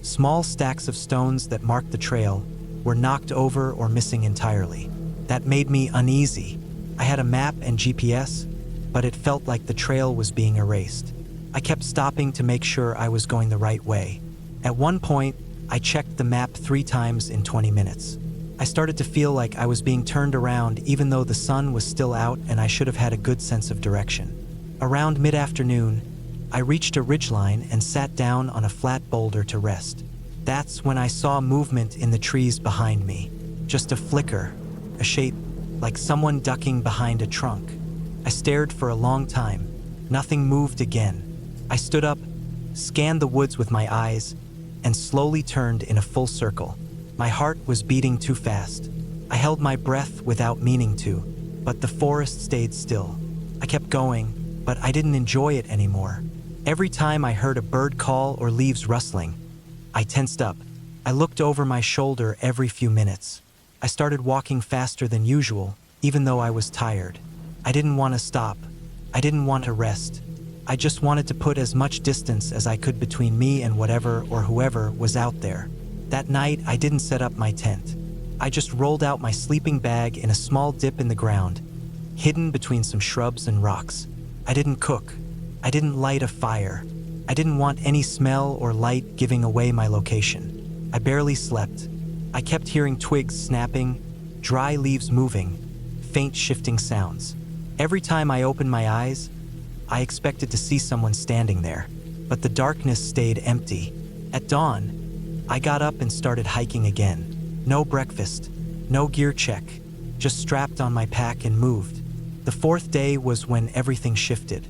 small stacks of stones that marked the trail, were knocked over or missing entirely. That made me uneasy. I had a map and GPS, but it felt like the trail was being erased. I kept stopping to make sure I was going the right way. At one point, I checked the map 3 times in 20 minutes. I started to feel like I was being turned around even though the sun was still out and I should have had a good sense of direction. Around mid-afternoon, I reached a ridgeline and sat down on a flat boulder to rest. That's when I saw movement in the trees behind me. Just a flicker, a shape, like someone ducking behind a trunk. I stared for a long time. Nothing moved again. I stood up, scanned the woods with my eyes, and slowly turned in a full circle. My heart was beating too fast. I held my breath without meaning to, but the forest stayed still. I kept going, but I didn't enjoy it anymore. Every time I heard a bird call or leaves rustling, I tensed up. I looked over my shoulder every few minutes. I started walking faster than usual, even though I was tired. I didn't want to stop. I didn't want to rest. I just wanted to put as much distance as I could between me and whatever or whoever was out there. That night, I didn't set up my tent. I just rolled out my sleeping bag in a small dip in the ground, hidden between some shrubs and rocks. I didn't cook. I didn't light a fire. I didn't want any smell or light giving away my location. I barely slept. I kept hearing twigs snapping, dry leaves moving, faint shifting sounds. Every time I opened my eyes, I expected to see someone standing there, but the darkness stayed empty. At dawn, I got up and started hiking again. No breakfast, no gear check, just strapped on my pack and moved. The fourth day was when everything shifted.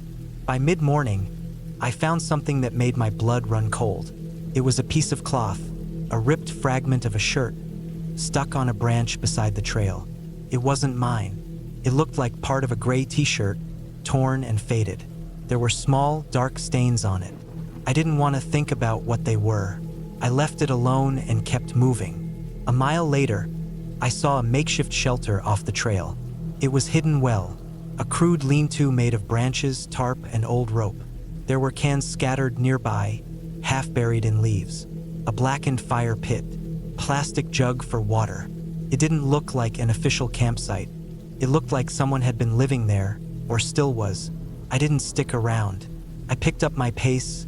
By mid-morning, I found something that made my blood run cold. It was a piece of cloth, a ripped fragment of a shirt, stuck on a branch beside the trail. It wasn't mine. It looked like part of a gray t-shirt, torn and faded. There were small, dark stains on it. I didn't want to think about what they were. I left it alone and kept moving. A mile later, I saw a makeshift shelter off the trail. It was hidden well, a crude lean-to made of branches, tarp, and old rope. There were cans scattered nearby, half buried in leaves. A blackened fire pit, plastic jug for water. It didn't look like an official campsite. It looked like someone had been living there, or still was. I didn't stick around. I picked up my pace,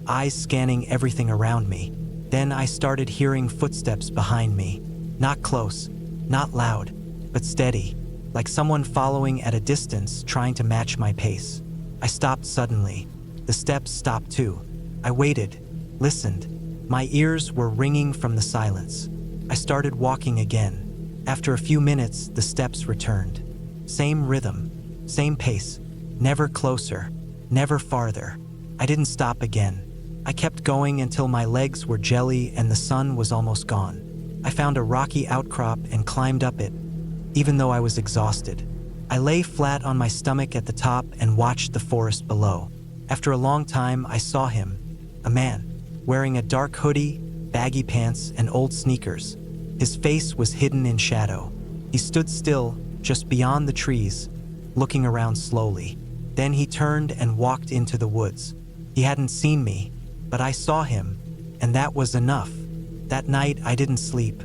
eyes scanning everything around me. Then I started hearing footsteps behind me. Not close, not loud, but steady, like someone following at a distance trying to match my pace. I stopped suddenly. The steps stopped too. I waited, listened. My ears were ringing from the silence. I started walking again. After a few minutes, the steps returned. Same rhythm, same pace, never closer, never farther. I didn't stop again. I kept going until my legs were jelly and the sun was almost gone. I found a rocky outcrop and climbed up it, even though I was exhausted. I lay flat on my stomach at the top and watched the forest below. After a long time, I saw him, a man, wearing a dark hoodie, baggy pants, and old sneakers. His face was hidden in shadow. He stood still, just beyond the trees, looking around slowly. Then he turned and walked into the woods. He hadn't seen me, but I saw him, and that was enough. That night, I didn't sleep.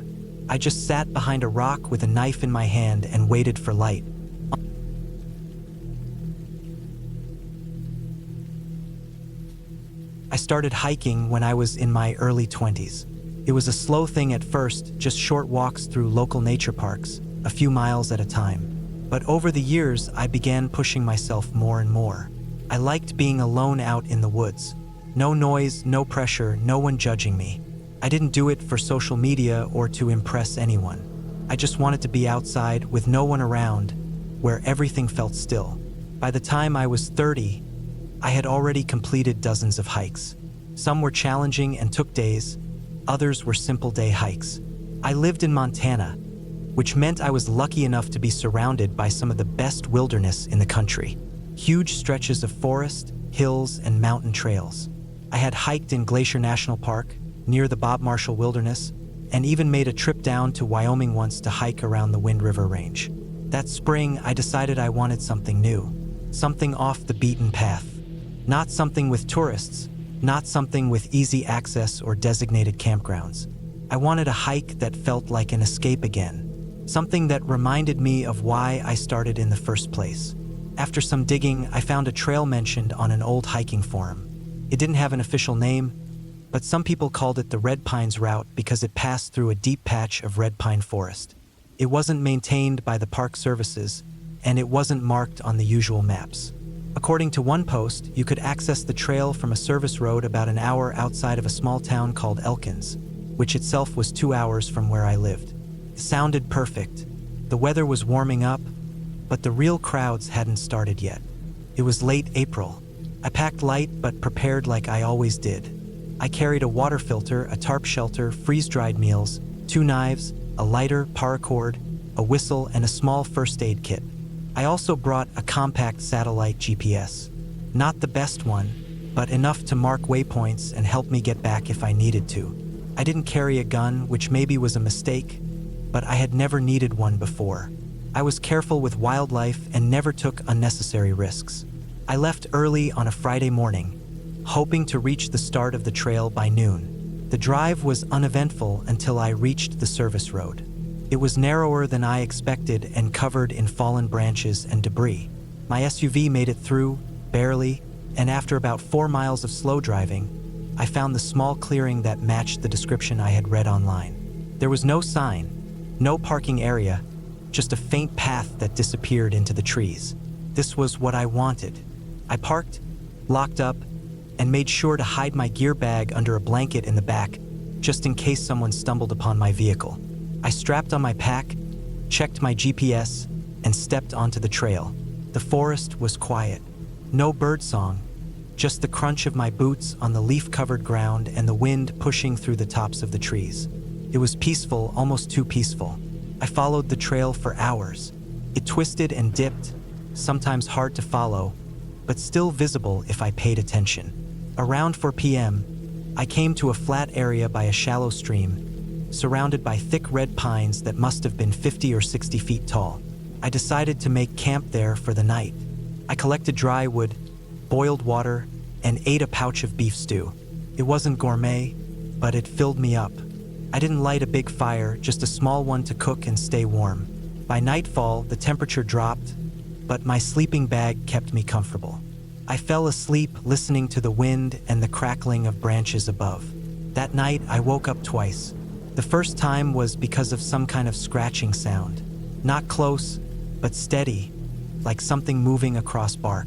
I just sat behind a rock with a knife in my hand and waited for light. I started hiking when I was in my early 20s. It was a slow thing at first, just short walks through local nature parks, a few miles at a time. But over the years, I began pushing myself more and more. I liked being alone out in the woods. No noise, no pressure, no one judging me. I didn't do it for social media or to impress anyone. I just wanted to be outside with no one around, where everything felt still. By the time I was 30, I had already completed dozens of hikes. Some were challenging and took days, others were simple day hikes. I lived in Montana, which meant I was lucky enough to be surrounded by some of the best wilderness in the country. Huge stretches of forest, hills, and mountain trails. I had hiked in Glacier National Park, near the Bob Marshall Wilderness, and even made a trip down to Wyoming once to hike around the Wind River Range. That spring, I decided I wanted something new, something off the beaten path. Not something with tourists, not something with easy access or designated campgrounds. I wanted a hike that felt like an escape again, something that reminded me of why I started in the first place. After some digging, I found a trail mentioned on an old hiking forum. It didn't have an official name, but some people called it the Red Pines Route because it passed through a deep patch of red pine forest. It wasn't maintained by the park services, and it wasn't marked on the usual maps. According to one post, you could access the trail from a service road about an hour outside of a small town called Elkins, which itself was 2 hours from where I lived. It sounded perfect. The weather was warming up, but the real crowds hadn't started yet. It was late April. I packed light but prepared like I always did. I carried a water filter, a tarp shelter, freeze-dried meals, 2 knives, a lighter, paracord, a whistle, and a small first aid kit. I also brought a compact satellite GPS. Not the best one, but enough to mark waypoints and help me get back if I needed to. I didn't carry a gun, which maybe was a mistake, but I had never needed one before. I was careful with wildlife and never took unnecessary risks. I left early on a Friday morning, hoping to reach the start of the trail by noon. The drive was uneventful until I reached the service road. It was narrower than I expected and covered in fallen branches and debris. My SUV made it through, barely, and after about 4 miles of slow driving, I found the small clearing that matched the description I had read online. There was no sign, no parking area, just a faint path that disappeared into the trees. This was what I wanted. I parked, locked up, and made sure to hide my gear bag under a blanket in the back, just in case someone stumbled upon my vehicle. I strapped on my pack, checked my GPS, and stepped onto the trail. The forest was quiet. No birdsong, just the crunch of my boots on the leaf-covered ground and the wind pushing through the tops of the trees. It was peaceful, almost too peaceful. I followed the trail for hours. It twisted and dipped, sometimes hard to follow, but still visible if I paid attention. Around 4 p.m., I came to a flat area by a shallow stream, surrounded by thick red pines that must have been 50 or 60 feet tall. I decided to make camp there for the night. I collected dry wood, boiled water, and ate a pouch of beef stew. It wasn't gourmet, but it filled me up. I didn't light a big fire, just a small one to cook and stay warm. By nightfall, the temperature dropped, but my sleeping bag kept me comfortable. I fell asleep listening to the wind and the crackling of branches above. That night, I woke up twice. The first time was because of some kind of scratching sound. Not close, but steady, like something moving across bark.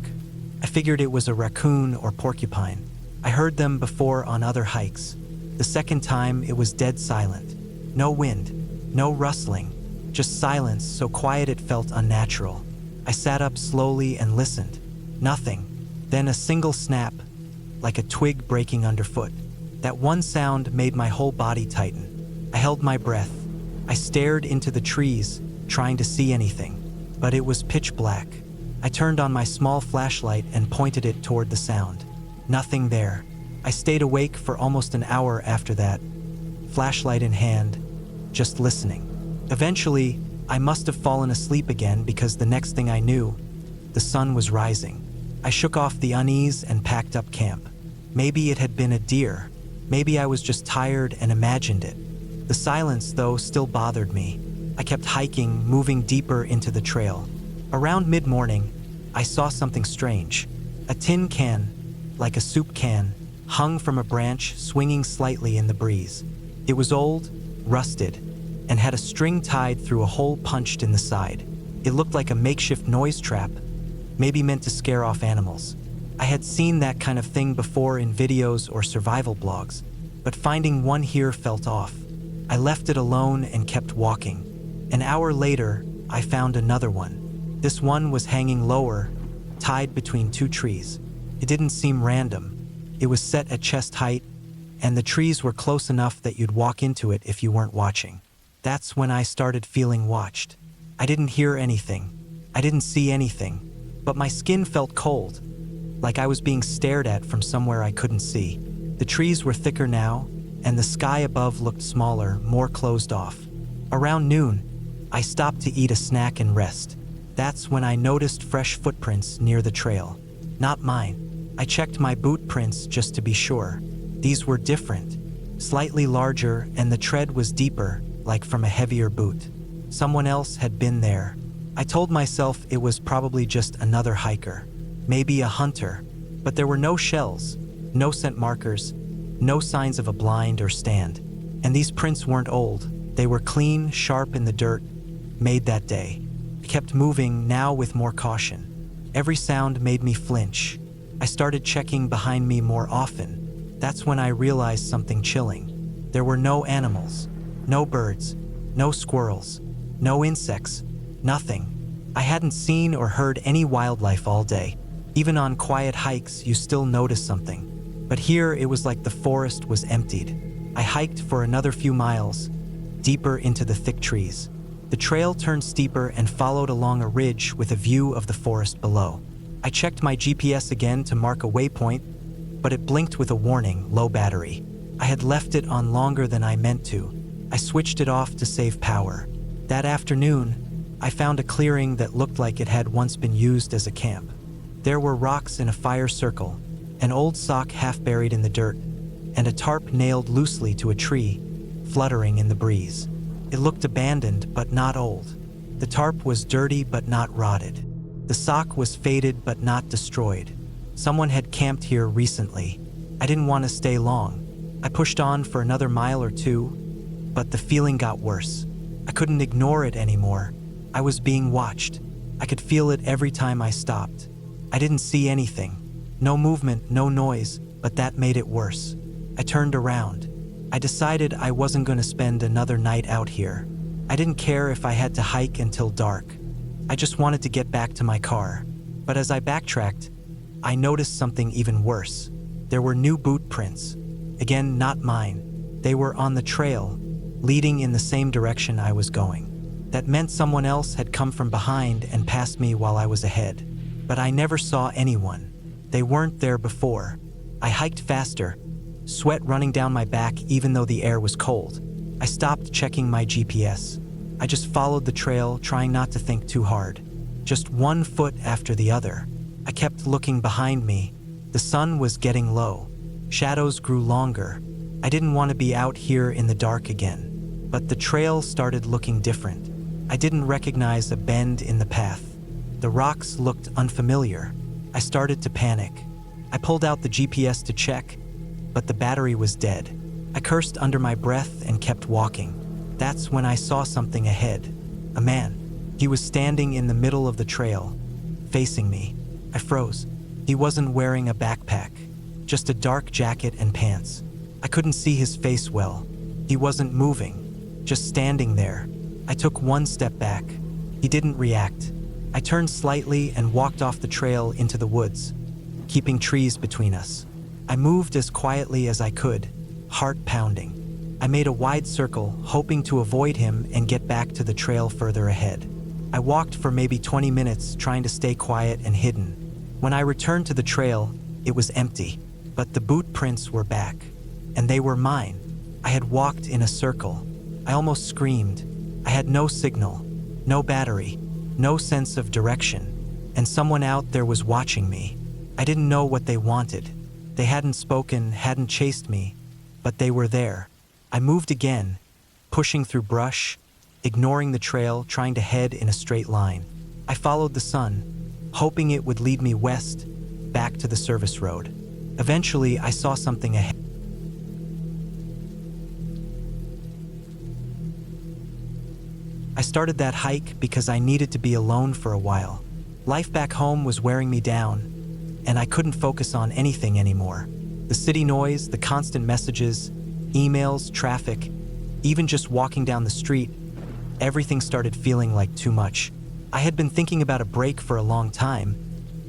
I figured it was a raccoon or porcupine. I heard them before on other hikes. The second time, it was dead silent. No wind, no rustling, just silence so quiet it felt unnatural. I sat up slowly and listened. Nothing. Then a single snap, like a twig breaking underfoot. That one sound made my whole body tighten. I held my breath. I stared into the trees, trying to see anything. but it was pitch black. I turned on my small flashlight and pointed it toward the sound. Nothing there. I stayed awake for almost an hour after that, flashlight in hand, just listening. Eventually, I must have fallen asleep again because the next thing I knew, the sun was rising. I shook off the unease and packed up camp. Maybe it had been a deer. Maybe I was just tired and imagined it. The silence, though, still bothered me. I kept hiking, moving deeper into the trail. Around mid-morning, I saw something strange. A tin can, like a soup can, hung from a branch, swinging slightly in the breeze. It was old, rusted, and had a string tied through a hole punched in the side. It looked like a makeshift noise trap, maybe meant to scare off animals. I had seen that kind of thing before in videos or survival blogs, but finding one here felt off. I left it alone and kept walking. An hour later, I found another one. This one was hanging lower, tied between two trees. It didn't seem random. It was set at chest height, and the trees were close enough that you'd walk into it if you weren't watching. That's when I started feeling watched. I didn't hear anything. I didn't see anything, but my skin felt cold, like I was being stared at from somewhere I couldn't see. The trees were thicker now, and the sky above looked smaller, more closed off. Around noon, I stopped to eat a snack and rest. That's when I noticed fresh footprints near the trail. Not mine. I checked my boot prints just to be sure. These were different, slightly larger, and the tread was deeper, like from a heavier boot. Someone else had been there. I told myself it was probably just another hiker, maybe a hunter, but there were no shells, no scent markers, no signs of a blind or stand. And these prints weren't old. They were clean, sharp in the dirt, made that day. I kept moving, now with more caution. Every sound made me flinch. I started checking behind me more often. That's when I realized something chilling. There were no animals, no birds, no squirrels, no insects, nothing. I hadn't seen or heard any wildlife all day. Even on quiet hikes, you still notice something. But here, it was like the forest was emptied. I hiked for another few miles, deeper into the thick trees. The trail turned steeper and followed along a ridge with a view of the forest below. I checked my GPS again to mark a waypoint, but it blinked with a warning, low battery. I had left it on longer than I meant to. I switched it off to save power. That afternoon, I found a clearing that looked like it had once been used as a camp. There were rocks in a fire circle, an old sock half buried in the dirt, and a tarp nailed loosely to a tree, fluttering in the breeze. It looked abandoned but not old. The tarp was dirty but not rotted. The sock was faded but not destroyed. Someone had camped here recently. I didn't want to stay long. I pushed on for another mile or two, but the feeling got worse. I couldn't ignore it anymore. I was being watched. I could feel it every time I stopped. I didn't see anything. No movement, no noise, but that made it worse. I turned around. I decided I wasn't going to spend another night out here. I didn't care if I had to hike until dark. I just wanted to get back to my car. But as I backtracked, I noticed something even worse. There were new boot prints. Again, not mine. They were on the trail, leading in the same direction I was going. That meant someone else had come from behind and passed me while I was ahead. But I never saw anyone. They weren't there before. I hiked faster, sweat running down my back even though the air was cold. I stopped checking my GPS. I just followed the trail, trying not to think too hard. Just one foot after the other. I kept looking behind me. The sun was getting low. Shadows grew longer. I didn't want to be out here in the dark again. But the trail started looking different. I didn't recognize a bend in the path. The rocks looked unfamiliar. I started to panic. I pulled out the GPS to check, but the battery was dead. I cursed under my breath and kept walking. That's when I saw something ahead. A man. He was standing in the middle of the trail, facing me. I froze. He wasn't wearing a backpack, just a dark jacket and pants. I couldn't see his face well. He wasn't moving, just standing there. I took one step back. He didn't react. I turned slightly and walked off the trail into the woods, keeping trees between us. I moved as quietly as I could, heart pounding. I made a wide circle, hoping to avoid him and get back to the trail further ahead. I walked for maybe 20 minutes trying to stay quiet and hidden. When I returned to the trail, it was empty, but the boot prints were back, and they were mine. I had walked in a circle. I almost screamed. I had no signal, no battery, no sense of direction, and someone out there was watching me. I didn't know what they wanted. They hadn't spoken, hadn't chased me, but they were there. I moved again, pushing through brush, ignoring the trail, trying to head in a straight line. I followed the sun, hoping it would lead me west, back to the service road. Eventually, I saw something ahead. I started that hike because I needed to be alone for a while. Life back home was wearing me down, and I couldn't focus on anything anymore. The city noise, the constant messages, emails, traffic, even just walking down the street, everything started feeling like too much. I had been thinking about a break for a long time,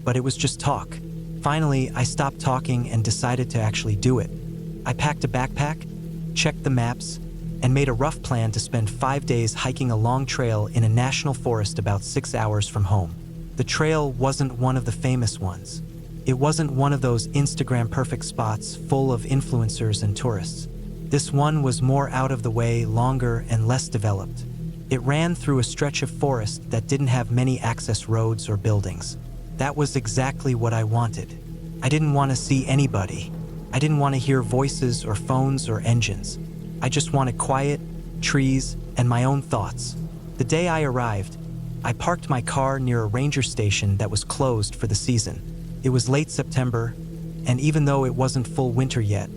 but it was just talk. Finally, I stopped talking and decided to actually do it. I packed a backpack, checked the maps, and made a rough plan to spend 5 days hiking a long trail in a national forest about 6 hours from home. The trail wasn't one of the famous ones. It wasn't one of those Instagram perfect spots full of influencers and tourists. This one was more out of the way, longer, and less developed. It ran through a stretch of forest that didn't have many access roads or buildings. That was exactly what I wanted. I didn't want to see anybody. I didn't want to hear voices or phones or engines. I just wanted quiet, trees, and my own thoughts. The day I arrived, I parked my car near a ranger station that was closed for the season. It was late September, and even though it wasn't full winter yet,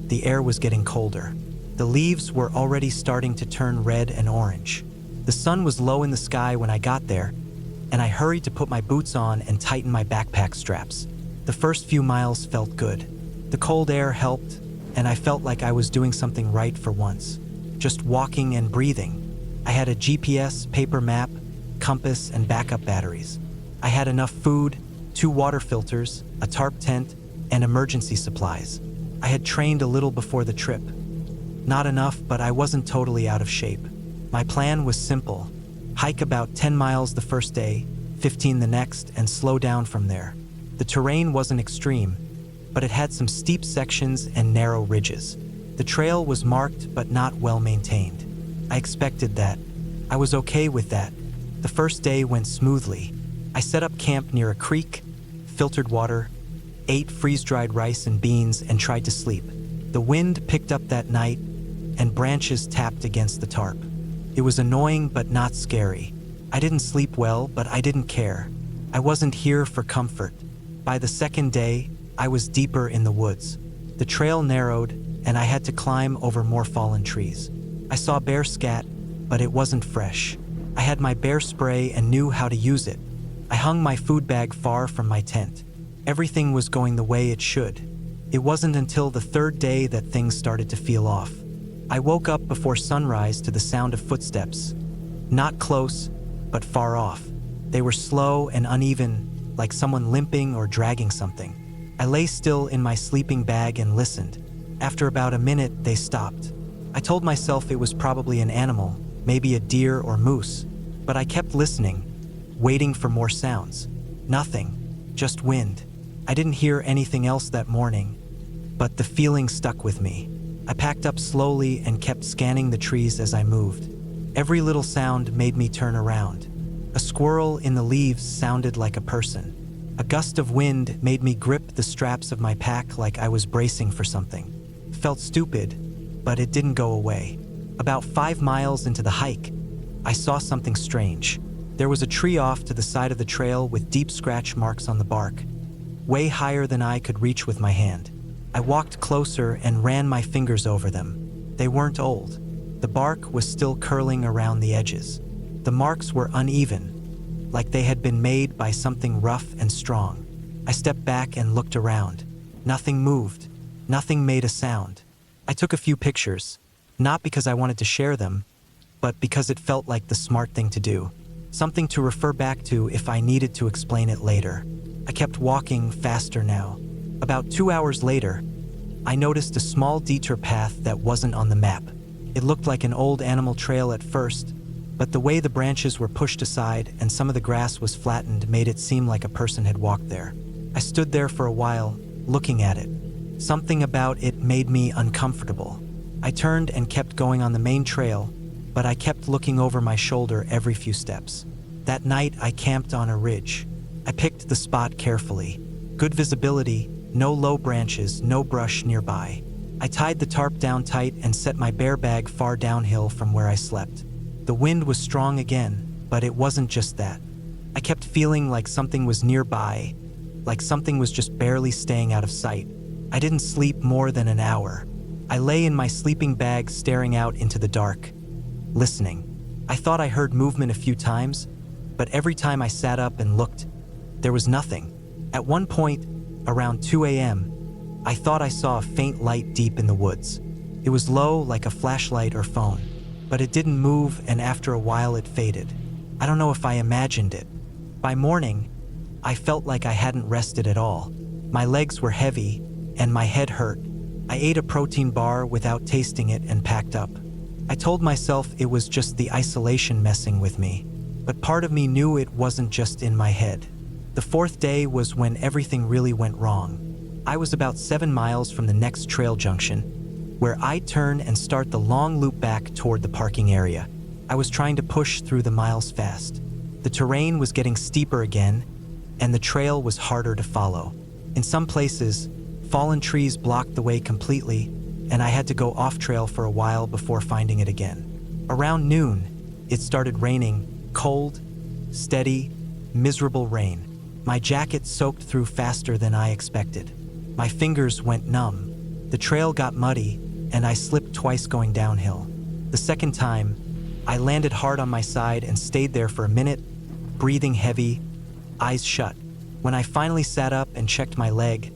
the air was getting colder. The leaves were already starting to turn red and orange. The sun was low in the sky when I got there, and I hurried to put my boots on and tighten my backpack straps. The first few miles felt good. The cold air helped, and I felt like I was doing something right for once. Just walking and breathing. I had a GPS, paper map, compass, and backup batteries. I had enough food, 2 water filters, a tarp tent, and emergency supplies. I had trained a little before the trip. Not enough, but I wasn't totally out of shape. My plan was simple. Hike about 10 miles the first day, 15 the next, and slow down from there. The terrain wasn't extreme, but it had some steep sections and narrow ridges. The trail was marked but not well maintained. I expected that. I was okay with that. The first day went smoothly. I set up camp near a creek, filtered water, ate freeze-dried rice and beans, and tried to sleep. The wind picked up that night, and branches tapped against the tarp. It was annoying but not scary. I didn't sleep well, but I didn't care. I wasn't here for comfort. By the second day, I was deeper in the woods. The trail narrowed, and I had to climb over more fallen trees. I saw bear scat, but it wasn't fresh. I had my bear spray and knew how to use it. I hung my food bag far from my tent. Everything was going the way it should. It wasn't until the third day that things started to feel off. I woke up before sunrise to the sound of footsteps. Not close, but far off. They were slow and uneven, like someone limping or dragging something. I lay still in my sleeping bag and listened. After about a minute, they stopped. I told myself it was probably an animal, maybe a deer or moose, but I kept listening, waiting for more sounds. Nothing, just wind. I didn't hear anything else that morning, but the feeling stuck with me. I packed up slowly and kept scanning the trees as I moved. Every little sound made me turn around. A squirrel in the leaves sounded like a person. A gust of wind made me grip the straps of my pack like I was bracing for something. Felt stupid, but it didn't go away. About 5 miles into the hike, I saw something strange. There was a tree off to the side of the trail with deep scratch marks on the bark, way higher than I could reach with my hand. I walked closer and ran my fingers over them. They weren't old. The bark was still curling around the edges. The marks were uneven, like they had been made by something rough and strong. I stepped back and looked around. Nothing moved. Nothing made a sound. I took a few pictures, not because I wanted to share them, but because it felt like the smart thing to do. Something to refer back to if I needed to explain it later. I kept walking faster now. About 2 hours later, I noticed a small detour path that wasn't on the map. It looked like an old animal trail at first, but the way the branches were pushed aside and some of the grass was flattened made it seem like a person had walked there. I stood there for a while, looking at it. Something about it made me uncomfortable. I turned and kept going on the main trail, but I kept looking over my shoulder every few steps. That night, I camped on a ridge. I picked the spot carefully. Good visibility, no low branches, no brush nearby. I tied the tarp down tight and set my bear bag far downhill from where I slept. The wind was strong again, but it wasn't just that. I kept feeling like something was nearby, like something was just barely staying out of sight. I didn't sleep more than an hour. I lay in my sleeping bag staring out into the dark, listening. I thought I heard movement a few times, but every time I sat up and looked, there was nothing. At one point, around 2 a.m., I thought I saw a faint light deep in the woods. It was low, like a flashlight or phone, but it didn't move, and after a while it faded. I don't know if I imagined it. By morning, I felt like I hadn't rested at all. My legs were heavy, and my head hurt. I ate a protein bar without tasting it and packed up. I told myself it was just the isolation messing with me, but part of me knew it wasn't just in my head. The fourth day was when everything really went wrong. I was about 7 miles from the next trail junction, where I'd turn and start the long loop back toward the parking area. I was trying to push through the miles fast. The terrain was getting steeper again, and the trail was harder to follow. In some places, fallen trees blocked the way completely, and I had to go off-trail for a while before finding it again. Around noon, it started raining, cold, steady, miserable rain. My jacket soaked through faster than I expected. My fingers went numb. The trail got muddy, and I slipped twice going downhill. The second time, I landed hard on my side and stayed there for a minute, breathing heavy, eyes shut. When I finally sat up and checked my leg,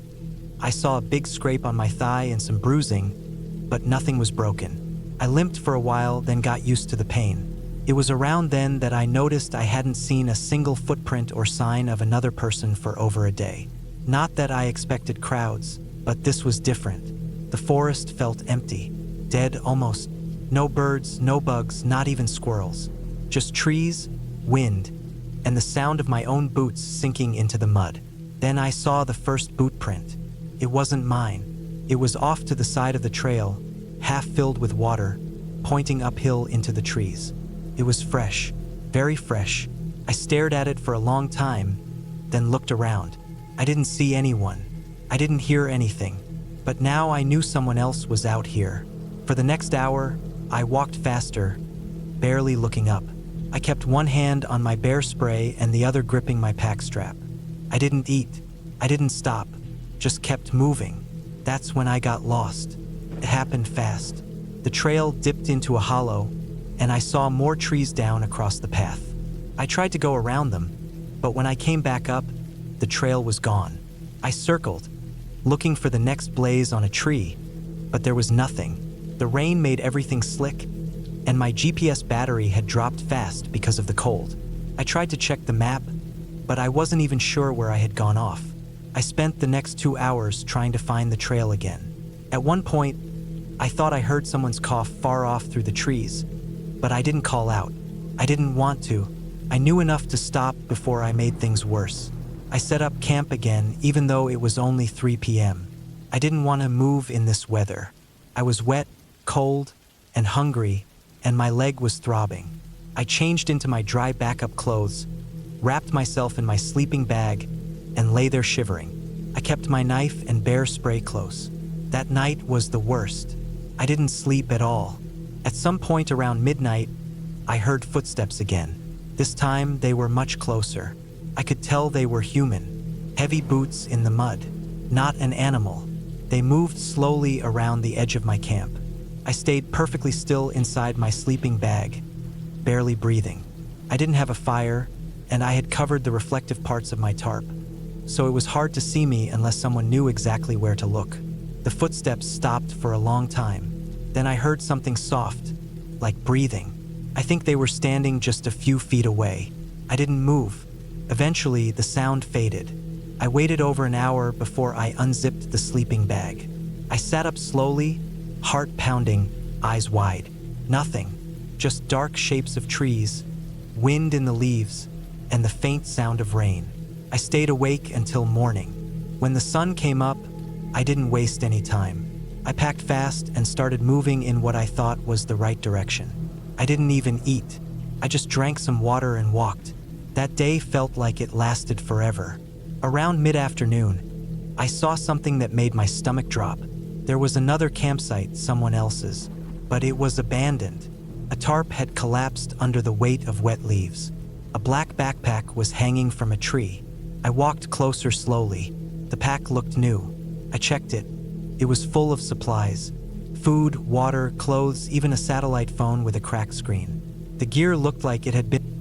I saw a big scrape on my thigh and some bruising, but nothing was broken. I limped for a while, then got used to the pain. It was around then that I noticed I hadn't seen a single footprint or sign of another person for over a day. Not that I expected crowds, but this was different. The forest felt empty, dead almost. No birds, no bugs, not even squirrels. Just trees, wind, and the sound of my own boots sinking into the mud. Then I saw the first boot print. It wasn't mine. It was off to the side of the trail, half filled with water, pointing uphill into the trees. It was fresh, very fresh. I stared at it for a long time, then looked around. I didn't see anyone. I didn't hear anything. But now I knew someone else was out here. For the next hour, I walked faster, barely looking up. I kept one hand on my bear spray and the other gripping my pack strap. I didn't eat. I didn't stop. Just kept moving. That's when I got lost. It happened fast. The trail dipped into a hollow, and I saw more trees down across the path. I tried to go around them, but when I came back up, the trail was gone. I circled, looking for the next blaze on a tree, but there was nothing. The rain made everything slick, and my GPS battery had dropped fast because of the cold. I tried to check the map, but I wasn't even sure where I had gone off. I spent the next 2 hours trying to find the trail again. At one point, I thought I heard someone's cough far off through the trees, but I didn't call out. I didn't want to. I knew enough to stop before I made things worse. I set up camp again, even though it was only 3 p.m. I didn't want to move in this weather. I was wet, cold, and hungry, and my leg was throbbing. I changed into my dry backup clothes, wrapped myself in my sleeping bag, and lay there shivering. I kept my knife and bear spray close. That night was the worst. I didn't sleep at all. At some point around midnight, I heard footsteps again. This time, they were much closer. I could tell they were human. Heavy boots in the mud. Not an animal. They moved slowly around the edge of my camp. I stayed perfectly still inside my sleeping bag, barely breathing. I didn't have a fire, and I had covered the reflective parts of my tarp, so it was hard to see me unless someone knew exactly where to look. The footsteps stopped for a long time. Then I heard something soft, like breathing. I think they were standing just a few feet away. I didn't move. Eventually, the sound faded. I waited over an hour before I unzipped the sleeping bag. I sat up slowly, heart pounding, eyes wide. Nothing. just dark shapes of trees, wind in the leaves, and the faint sound of rain. I stayed awake until morning. When the sun came up, I didn't waste any time. I packed fast and started moving in what I thought was the right direction. I didn't even eat. I just drank some water and walked. That day felt like it lasted forever. Around mid-afternoon, I saw something that made my stomach drop. There was another campsite, someone else's, but it was abandoned. A tarp had collapsed under the weight of wet leaves. A black backpack was hanging from a tree. I walked closer slowly. The pack looked new. I checked it. It was full of supplies. Food, water, clothes, even a satellite phone with a cracked screen. The gear looked like it had been